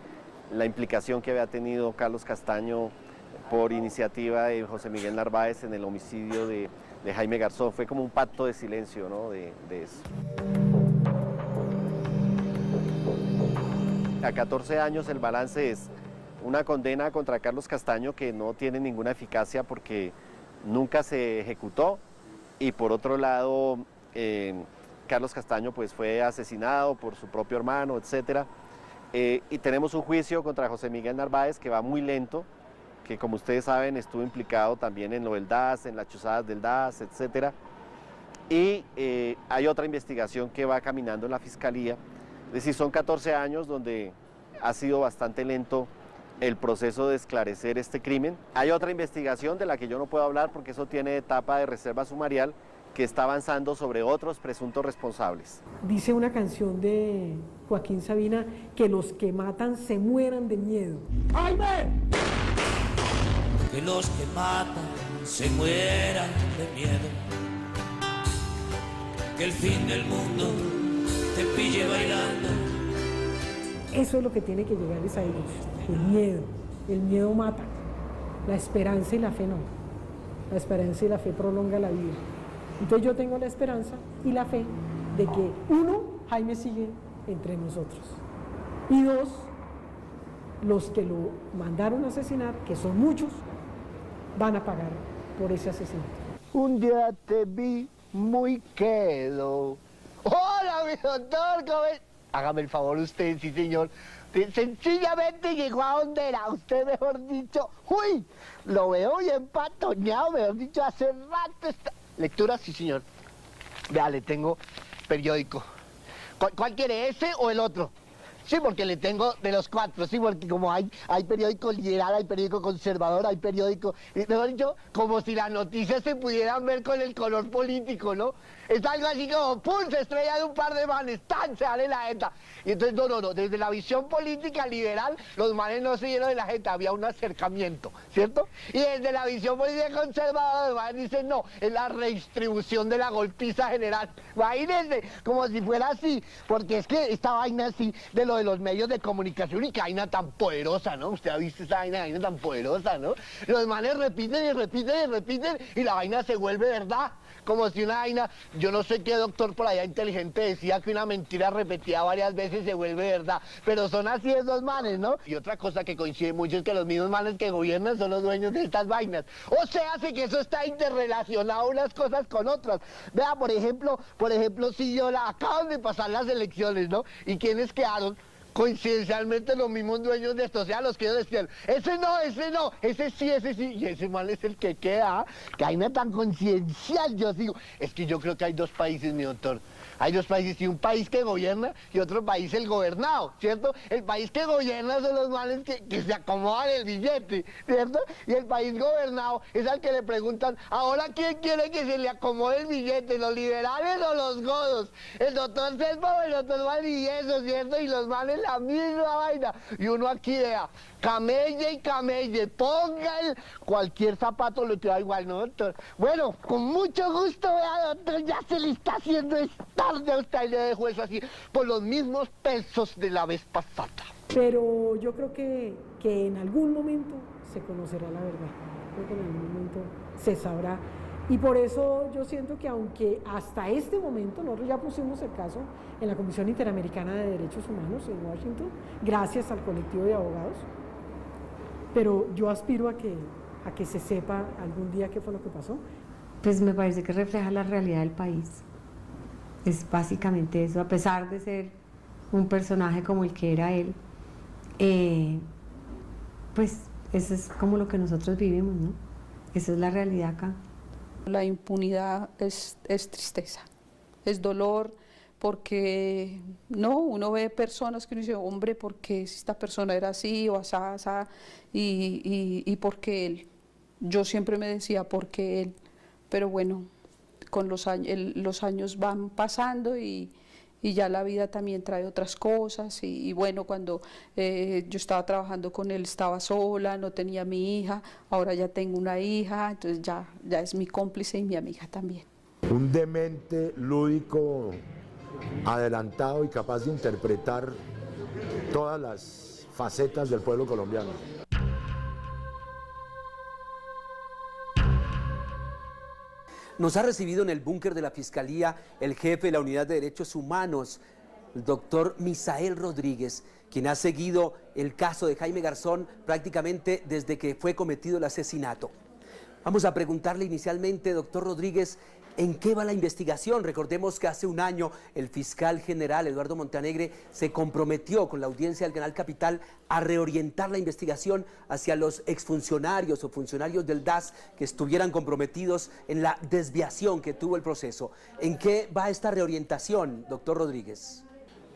la implicación que había tenido Carlos Castaño por iniciativa de José Miguel Narváez en el homicidio de Jaime Garzón. Fue como un pacto de silencio, ¿no? de eso. A 14 años el balance es una condena contra Carlos Castaño que no tiene ninguna eficacia porque nunca se ejecutó y por otro lado Carlos Castaño pues fue asesinado por su propio hermano, etc. Y tenemos un juicio contra José Miguel Narváez que va muy lento, que como ustedes saben estuvo implicado también en lo del DAS, en las chuzadas del DAS, etc. Y hay otra investigación que va caminando en la Fiscalía, es decir, son 14 años donde ha sido bastante lento el proceso de esclarecer este crimen. Hay otra investigación de la que yo no puedo hablar porque eso tiene etapa de reserva sumarial que está avanzando sobre otros presuntos responsables. Dice una canción de Joaquín Sabina que los que matan se mueran de miedo. ¡Jaime! Que los que matan se mueran de miedo. Que el fin del mundo te pille bailando. Eso es lo que tiene que llegarles a ellos, el miedo mata, la esperanza y la fe no, la esperanza y la fe prolonga la vida. Entonces yo tengo la esperanza y la fe de que uno, Jaime sigue entre nosotros, y dos, los que lo mandaron a asesinar, que son muchos, van a pagar por ese asesinato. Un día te vi muy quedo. ¡Hola, mi doctor! ¿Cómo es? Hágame el favor usted, sí señor. Sencillamente llegó a donde era usted, mejor dicho. ¡Uy! Lo veo bien patoñado, mejor dicho, hace rato está... Lectura, sí señor. Vea, le tengo periódico. ¿Cuál quiere, ese o el otro? Sí, porque le tengo de los cuatro, sí, porque como hay periódico liberal, hay periódico conservador, hay periódico... Mejor dicho, como si las noticias se pudieran ver con el color político, ¿no? Es algo así como, ¡pum!, se estrella de un par de manes, ¡tan!, se sale la jeta. Y entonces, no, desde la visión política liberal, los manes no se dieron de la jeta, había un acercamiento, ¿cierto? Y desde la visión política conservadora, los manes dicen, no, es la redistribución de la golpiza general. Imagínense, como si fuera así, porque es que esta vaina así, de lo de los medios de comunicación, y qué vaina tan poderosa, ¿no? Usted ha visto esa vaina tan poderosa, ¿no? Los manes repiten y repiten y repiten, y la vaina se vuelve verdad. Como si una vaina, yo no sé qué doctor por allá inteligente decía que una mentira repetida varias veces se vuelve verdad, pero son así esos manes, ¿no? Y otra cosa que coincide mucho es que los mismos manes que gobiernan son los dueños de estas vainas. O sea, hace que eso está interrelacionado unas cosas con otras. Vea, por ejemplo, si yo acaban de pasar las elecciones, ¿no? ¿Y quiénes quedaron? Coincidencialmente los mismos dueños de esto, o sea, los que ellos decían, ese no, ese sí, y ese mal es el que queda, que hay una tan conciencial, yo digo, es que yo creo que hay dos países, mi doctor, hay dos países, y un país que gobierna y otro país el gobernado, ¿cierto? El país que gobierna son los males que se acomodan el billete, ¿cierto? Y el país gobernado es al que le preguntan, ahora ¿quién quiere que se le acomode el billete, los liberales o los godos? El doctor Selva o el doctor Valdivieso, ¿cierto? Y los males la misma vaina, y uno aquí vea, camelle y camelle, ponga cualquier zapato le queda igual, ¿no, doctor? Bueno, con mucho gusto, vea, doctor, ya se le está haciendo tarde a usted, le dejo eso así, por los mismos pesos de la vez pasada. Pero yo creo que en algún momento se conocerá la verdad, creo que en algún momento se sabrá. Y por eso yo siento que aunque hasta este momento nosotros ya pusimos el caso en la Comisión Interamericana de Derechos Humanos en Washington, gracias al colectivo de abogados, pero yo aspiro a que se sepa algún día qué fue lo que pasó. Pues me parece que refleja la realidad del país. Es básicamente eso, a pesar de ser un personaje como el que era él, pues eso es como lo que nosotros vivimos, ¿no? Esa es la realidad acá. La impunidad es tristeza, es dolor, porque no, uno ve personas que uno dice, hombre, ¿por qué esta persona era así o asá, asá? Y ¿por qué él? Yo siempre me decía, ¿por qué él? Pero bueno, con los años van pasando y ya la vida también trae otras cosas, y bueno, cuando yo estaba trabajando con él estaba sola, no tenía mi hija, ahora ya tengo una hija, entonces ya es mi cómplice y mi amiga también. Un demente lúdico, adelantado y capaz de interpretar todas las facetas del pueblo colombiano. Nos ha recibido en el búnker de la Fiscalía el jefe de la Unidad de Derechos Humanos, el doctor Misael Rodríguez, quien ha seguido el caso de Jaime Garzón prácticamente desde que fue cometido el asesinato. Vamos a preguntarle inicialmente, doctor Rodríguez, ¿En qué va la investigación? Recordemos que hace un año el fiscal general Eduardo Montenegro se comprometió con la audiencia del Canal Capital a reorientar la investigación hacia los exfuncionarios o funcionarios del DAS que estuvieran comprometidos en la desviación que tuvo el proceso. ¿En qué va esta reorientación, doctor Rodríguez?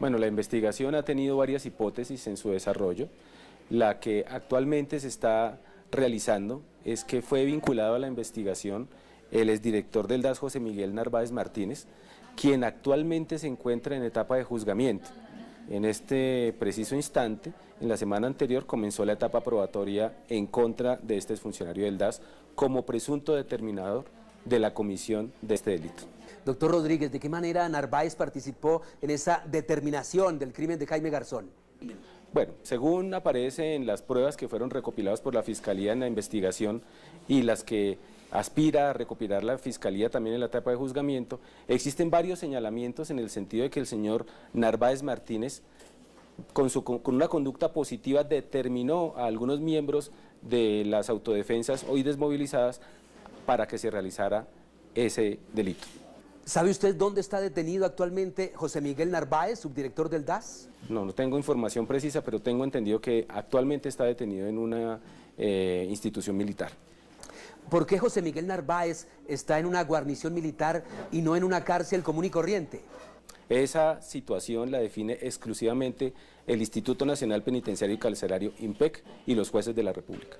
Bueno, la investigación ha tenido varias hipótesis en su desarrollo. La que actualmente se está realizando es que fue vinculado a la investigación el exdirector del DAS, José Miguel Narváez Martínez, quien actualmente se encuentra en etapa de juzgamiento. En este preciso instante, en la semana anterior, comenzó la etapa probatoria en contra de este exfuncionario del DAS como presunto determinador de la comisión de este delito. Doctor Rodríguez, ¿de qué manera Narváez participó en esa determinación del crimen de Jaime Garzón? Bueno, según aparece en las pruebas que fueron recopiladas por la Fiscalía en la investigación y las que aspira a recopilar la Fiscalía también en la etapa de juzgamiento, existen varios señalamientos en el sentido de que el señor Narváez Martínez, con una conducta positiva, determinó a algunos miembros de las autodefensas hoy desmovilizadas para que se realizara ese delito. ¿Sabe usted dónde está detenido actualmente José Miguel Narváez, subdirector del DAS? No tengo información precisa, pero tengo entendido que actualmente está detenido en una institución militar. ¿Por qué José Miguel Narváez está en una guarnición militar y no en una cárcel común y corriente? Esa situación la define exclusivamente el Instituto Nacional Penitenciario y Carcelario, INPEC, y los jueces de la República.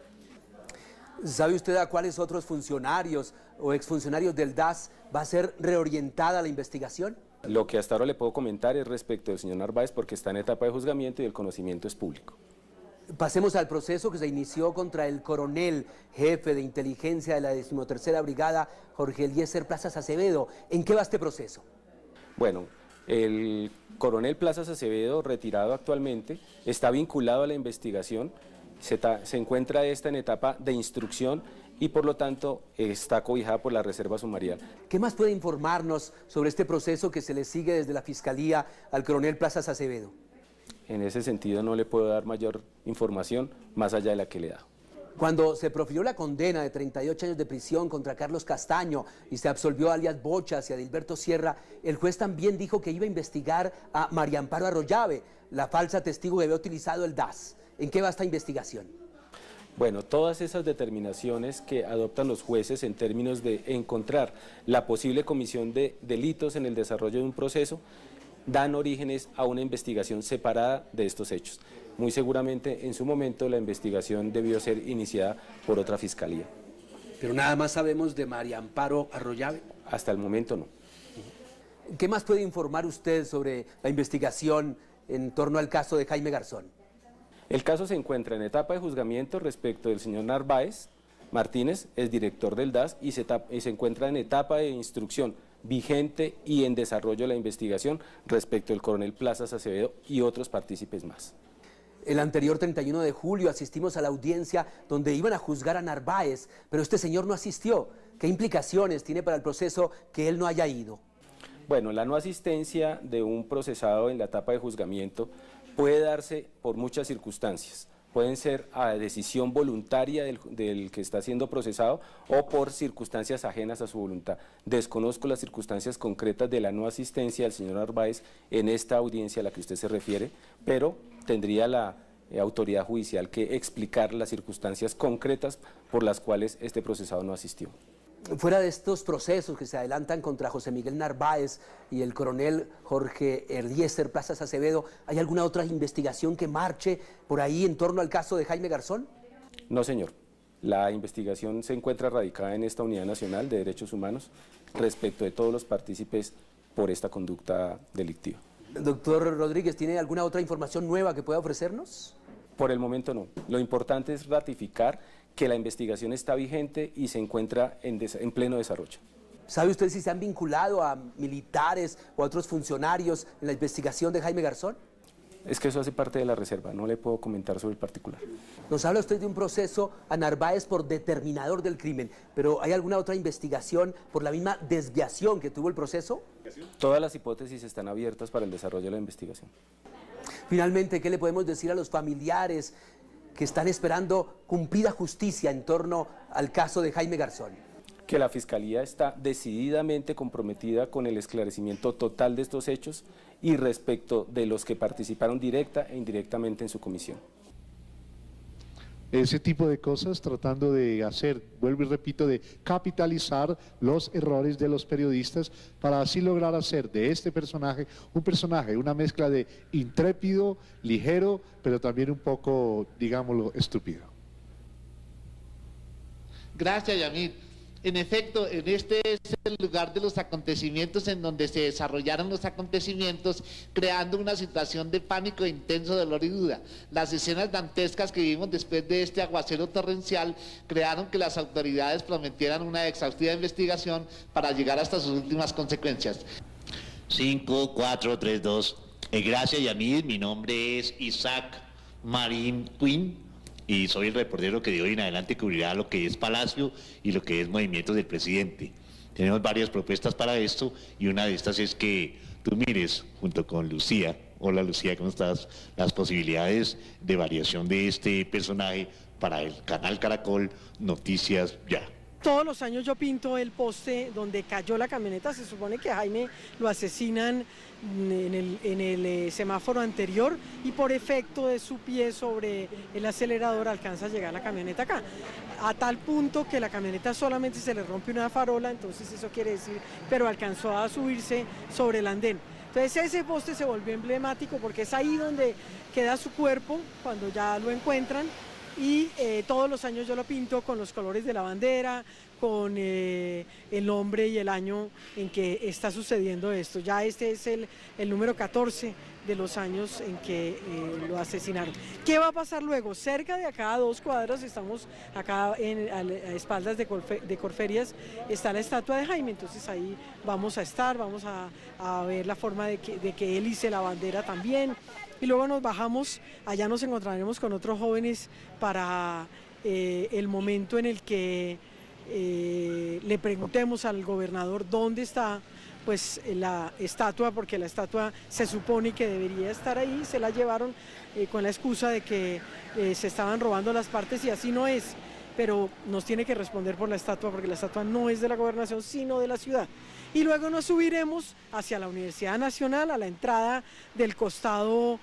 ¿Sabe usted a cuáles otros funcionarios o exfuncionarios del DAS va a ser reorientada la investigación? Lo que hasta ahora le puedo comentar es respecto del señor Narváez, porque está en etapa de juzgamiento y el conocimiento es público. Pasemos al proceso que se inició contra el coronel jefe de inteligencia de la 13ª Brigada, Jorge Eliezer Plazas Acevedo. ¿En qué va este proceso? Bueno, el coronel Plazas Acevedo, retirado actualmente, está vinculado a la investigación, se encuentra esta en etapa de instrucción y por lo tanto está cobijada por la reserva sumarial. ¿Qué más puede informarnos sobre este proceso que se le sigue desde la Fiscalía al coronel Plazas Acevedo? En ese sentido no le puedo dar mayor información más allá de la que le he dado. Cuando se profirió la condena de 38 años de prisión contra Carlos Castaño y se absolvió a alias Bochas y a Dilberto Sierra, el juez también dijo que iba a investigar a María Amparo Arroyave, la falsa testigo que había utilizado el DAS. ¿En qué va esta investigación? Bueno, todas esas determinaciones que adoptan los jueces en términos de encontrar la posible comisión de delitos en el desarrollo de un proceso dan orígenes a una investigación separada de estos hechos. Muy seguramente en su momento la investigación debió ser iniciada por otra fiscalía. ¿Pero nada más sabemos de María Amparo Arroyave? Hasta el momento no. ¿Qué más puede informar usted sobre la investigación en torno al caso de Jaime Garzón? El caso se encuentra en etapa de juzgamiento respecto del señor Narváez Martínez, es director del DAS, y se encuentra en etapa de instrucción vigente y en desarrollo de la investigación respecto del coronel Plazas Acevedo y otros partícipes más. El anterior 31 de julio asistimos a la audiencia donde iban a juzgar a Narváez, pero este señor no asistió. ¿Qué implicaciones tiene para el proceso que él no haya ido? Bueno, la no asistencia de un procesado en la etapa de juzgamiento puede darse por muchas circunstancias. Pueden ser a decisión voluntaria del que está siendo procesado o por circunstancias ajenas a su voluntad. Desconozco las circunstancias concretas de la no asistencia del señor Narváez en esta audiencia a la que usted se refiere, pero tendría la autoridad judicial que explicar las circunstancias concretas por las cuales este procesado no asistió. Fuera de estos procesos que se adelantan contra José Miguel Narváez y el coronel Jorge Eliezer Plazas Acevedo, ¿hay alguna otra investigación que marche por ahí en torno al caso de Jaime Garzón? No, señor. La investigación se encuentra radicada en esta Unidad Nacional de Derechos Humanos respecto de todos los partícipes por esta conducta delictiva. Doctor Rodríguez, ¿tiene alguna otra información nueva que pueda ofrecernos? Por el momento no. Lo importante es ratificar que la investigación está vigente y se encuentra en pleno desarrollo. ¿Sabe usted si se han vinculado a militares o a otros funcionarios en la investigación de Jaime Garzón? Es que eso hace parte de la reserva, no le puedo comentar sobre el particular. Nos habla usted de un proceso a Narváez por determinador del crimen, pero ¿hay alguna otra investigación por la misma desviación que tuvo el proceso? Todas las hipótesis están abiertas para el desarrollo de la investigación. Finalmente, ¿qué le podemos decir a los familiares que están esperando cumplida justicia en torno al caso de Jaime Garzón? que la Fiscalía está decididamente comprometida con el esclarecimiento total de estos hechos y respecto de los que participaron directa e indirectamente en su comisión. Ese tipo de cosas tratando de hacer, vuelvo y repito, de capitalizar los errores de los periodistas para así lograr hacer de este personaje un personaje, una mezcla de intrépido, ligero, pero también un poco, digámoslo, estúpido. Gracias, Yamil. En efecto, en este es el lugar de los acontecimientos en donde se desarrollaron los acontecimientos, creando una situación de pánico, intenso dolor y duda. Las escenas dantescas que vimos después de este aguacero torrencial crearon que las autoridades prometieran una exhaustiva investigación para llegar hasta sus últimas consecuencias. 5, 4, 3, 2. Gracias, Yamil. Mi nombre es Isaac Marín Quinn y soy el reportero que de hoy en adelante cubrirá lo que es Palacio y lo que es movimientos del presidente. Tenemos varias propuestas para esto y una de estas es que tú mires junto con Lucía, hola Lucía, ¿cómo estás?, las posibilidades de variación de este personaje para el canal Caracol Noticias Ya. Todos los años yo pinto el poste donde cayó la camioneta. Se supone que a Jaime lo asesinan en el semáforo anterior y por efecto de su pie sobre el acelerador alcanza a llegar la camioneta acá. A tal punto que la camioneta solamente se le rompe una farola, entonces eso quiere decir, pero alcanzó a subirse sobre el andén. Entonces ese poste se volvió emblemático porque es ahí donde queda su cuerpo cuando ya lo encuentran. Y todos los años yo lo pinto con los colores de la bandera, con el nombre y el año en que está sucediendo esto. Ya este es el número 14 de los años en que lo asesinaron. ¿Qué va a pasar luego? Cerca de acá a 2 cuadras, estamos acá a espaldas de Corferias, está la estatua de Jaime, entonces ahí vamos a estar, vamos a ver la forma de que él hice la bandera también. Y luego nos bajamos, allá nos encontraremos con otros jóvenes para el momento en el que le preguntemos al gobernador dónde está pues la estatua, porque la estatua se supone que debería estar ahí, se la llevaron con la excusa de que se estaban robando las partes y así no es, pero nos tiene que responder por la estatua porque la estatua no es de la gobernación sino de la ciudad. Y luego nos subiremos hacia la Universidad Nacional, a la entrada del costado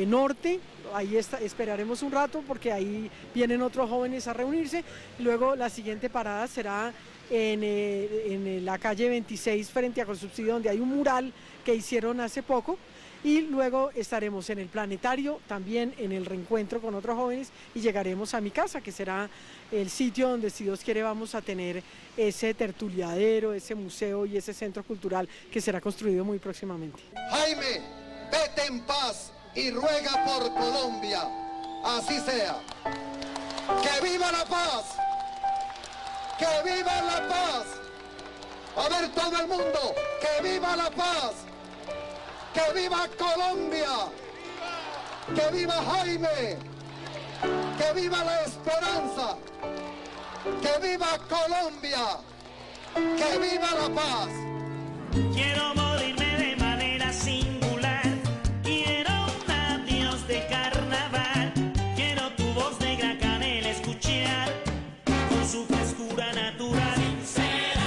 norte, ahí esperaremos un rato porque ahí vienen otros jóvenes a reunirse. Luego la siguiente parada será en la calle 26 frente a Consubsidio, donde hay un mural que hicieron hace poco. Y luego estaremos en el planetario, también en el reencuentro con otros jóvenes y llegaremos a mi casa, que será el sitio donde, si Dios quiere, vamos a tener ese tertuliadero, ese museo y ese centro cultural que será construido muy próximamente. Jaime, vete en paz y ruega por Colombia, así sea. ¡Que viva la paz! ¡Que viva la paz! A ver todo el mundo, ¡que viva la paz! ¡Que viva Colombia! ¡Que viva Jaime! ¡Que viva la esperanza! ¡Que viva Colombia! ¡Que viva la paz! Quiero morirme de manera singular. Quiero un adiós de carnaval. Quiero tu voz negra canela escuchar con su frescura natural. Sincera.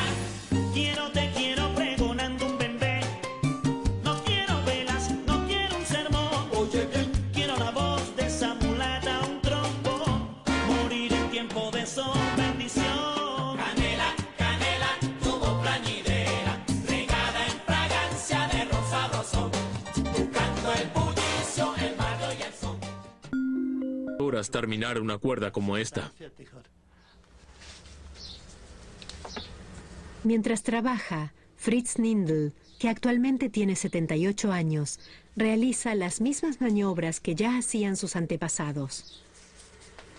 Te quiero pregonando un bembé. No quiero velas, no quiero un sermón. Oye bien, quiero la voz de esa mulata, un trompo. Morir en tiempo de sol, bendición. Canela, canela, tu voz plañidera, regada en fragancia de rosa rosón. Buscando el bullicio, el barrio y el son. Horas terminar una cuerda como esta. Mientras trabaja, Fritz Nindl, que actualmente tiene 78 años, realiza las mismas maniobras que ya hacían sus antepasados.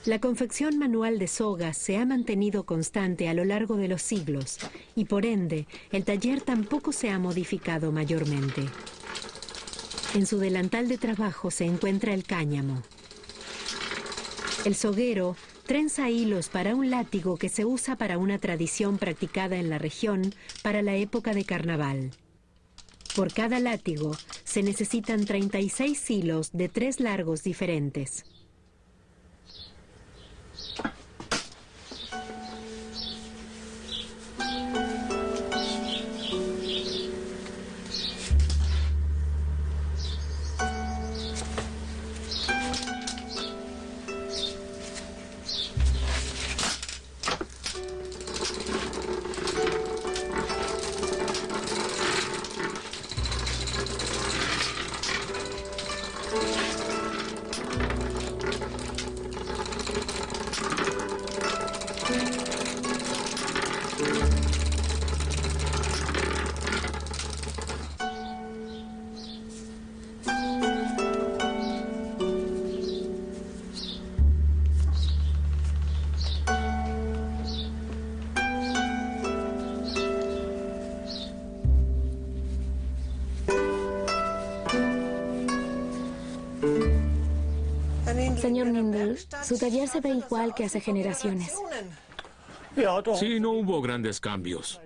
La confección manual de sogas se ha mantenido constante a lo largo de los siglos y por ende el taller tampoco se ha modificado mayormente. En su delantal de trabajo se encuentra el cáñamo. El soguero trenza hilos para un látigo que se usa para una tradición practicada en la región para la época de carnaval. Por cada látigo se necesitan 36 hilos de 3 largos diferentes. Señor Nindl, su taller se ve igual que hace generaciones. Sí, no hubo grandes cambios.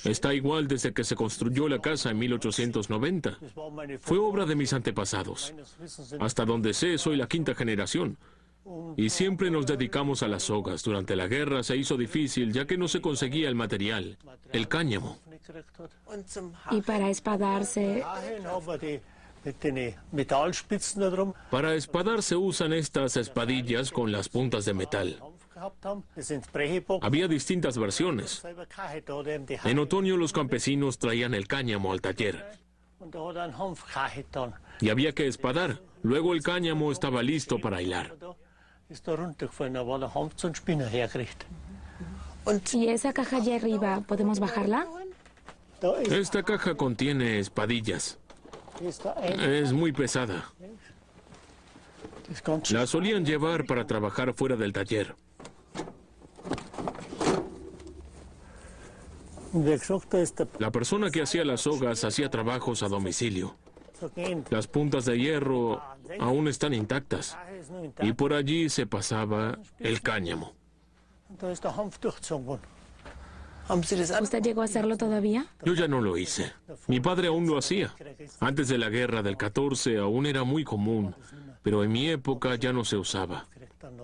Está igual desde que se construyó la casa en 1890. Fue obra de mis antepasados. Hasta donde sé, soy la quinta generación. Y siempre nos dedicamos a las sogas. Durante la guerra se hizo difícil ya que no se conseguía el material, el cáñamo. Y para espadarse... Para espadar se usan estas espadillas con las puntas de metal. Había distintas versiones. En otoño los campesinos traían el cáñamo al taller. Y había que espadar. Luego el cáñamo estaba listo para hilar. ¿Y esa caja allá arriba, podemos bajarla? Esta caja contiene espadillas. Es muy pesada. La solían llevar para trabajar fuera del taller. La persona que hacía las sogas hacía trabajos a domicilio. Las puntas de hierro aún están intactas y por allí se pasaba el cáñamo. ¿Usted llegó a hacerlo todavía? Yo ya no lo hice. Mi padre aún lo hacía. Antes de la guerra del 14 aún era muy común, pero en mi época ya no se usaba.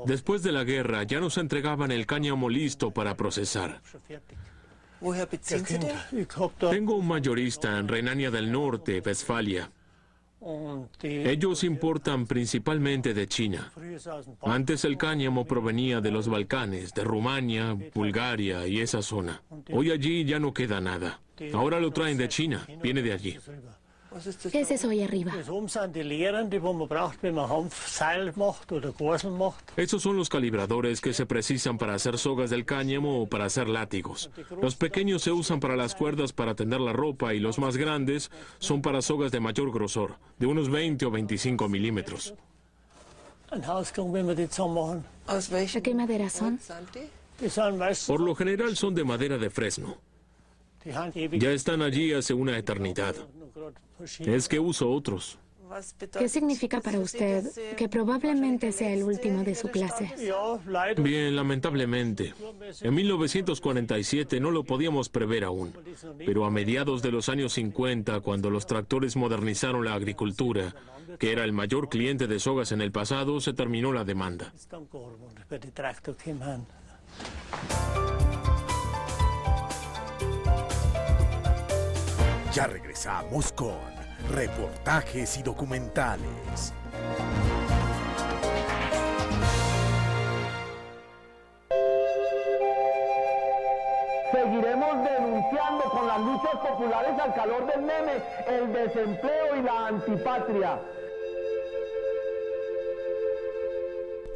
Después de la guerra ya nos entregaban el cáñamo listo para procesar. Tengo un mayorista en Renania del Norte, Westfalia. Ellos importan principalmente de China. Antes el cáñamo provenía de los Balcanes, de Rumania, Bulgaria y esa zona. Hoy allí ya no queda nada. Ahora lo traen de China, viene de allí. ¿Qué es eso ahí arriba? Esos son los calibradores que se precisan para hacer sogas del cáñamo o para hacer látigos. Los pequeños se usan para las cuerdas para tender la ropa y los más grandes son para sogas de mayor grosor, de unos 20 o 25 milímetros. ¿De qué madera son? Por lo general son de madera de fresno. Ya están allí hace una eternidad. Es que uso otros. ¿Qué significa para usted que probablemente sea el último de su clase? Bien, lamentablemente. En 1947 no lo podíamos prever aún, pero a mediados de los años 50, cuando los tractores modernizaron la agricultura, que era el mayor cliente de sogas en el pasado, se terminó la demanda. Ya regresamos con reportajes y documentales. Seguiremos denunciando con las luchas populares al calor del meme el desempleo y la antipatria.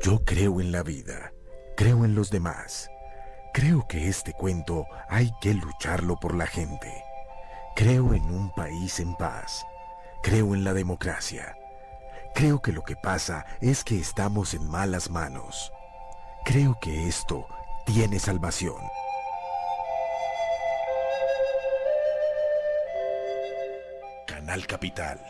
Yo creo en la vida, creo en los demás. Creo que este cuento hay que lucharlo por la gente. Creo en un país en paz. Creo en la democracia. Creo que lo que pasa es que estamos en malas manos. Creo que esto tiene salvación. Canal Capital.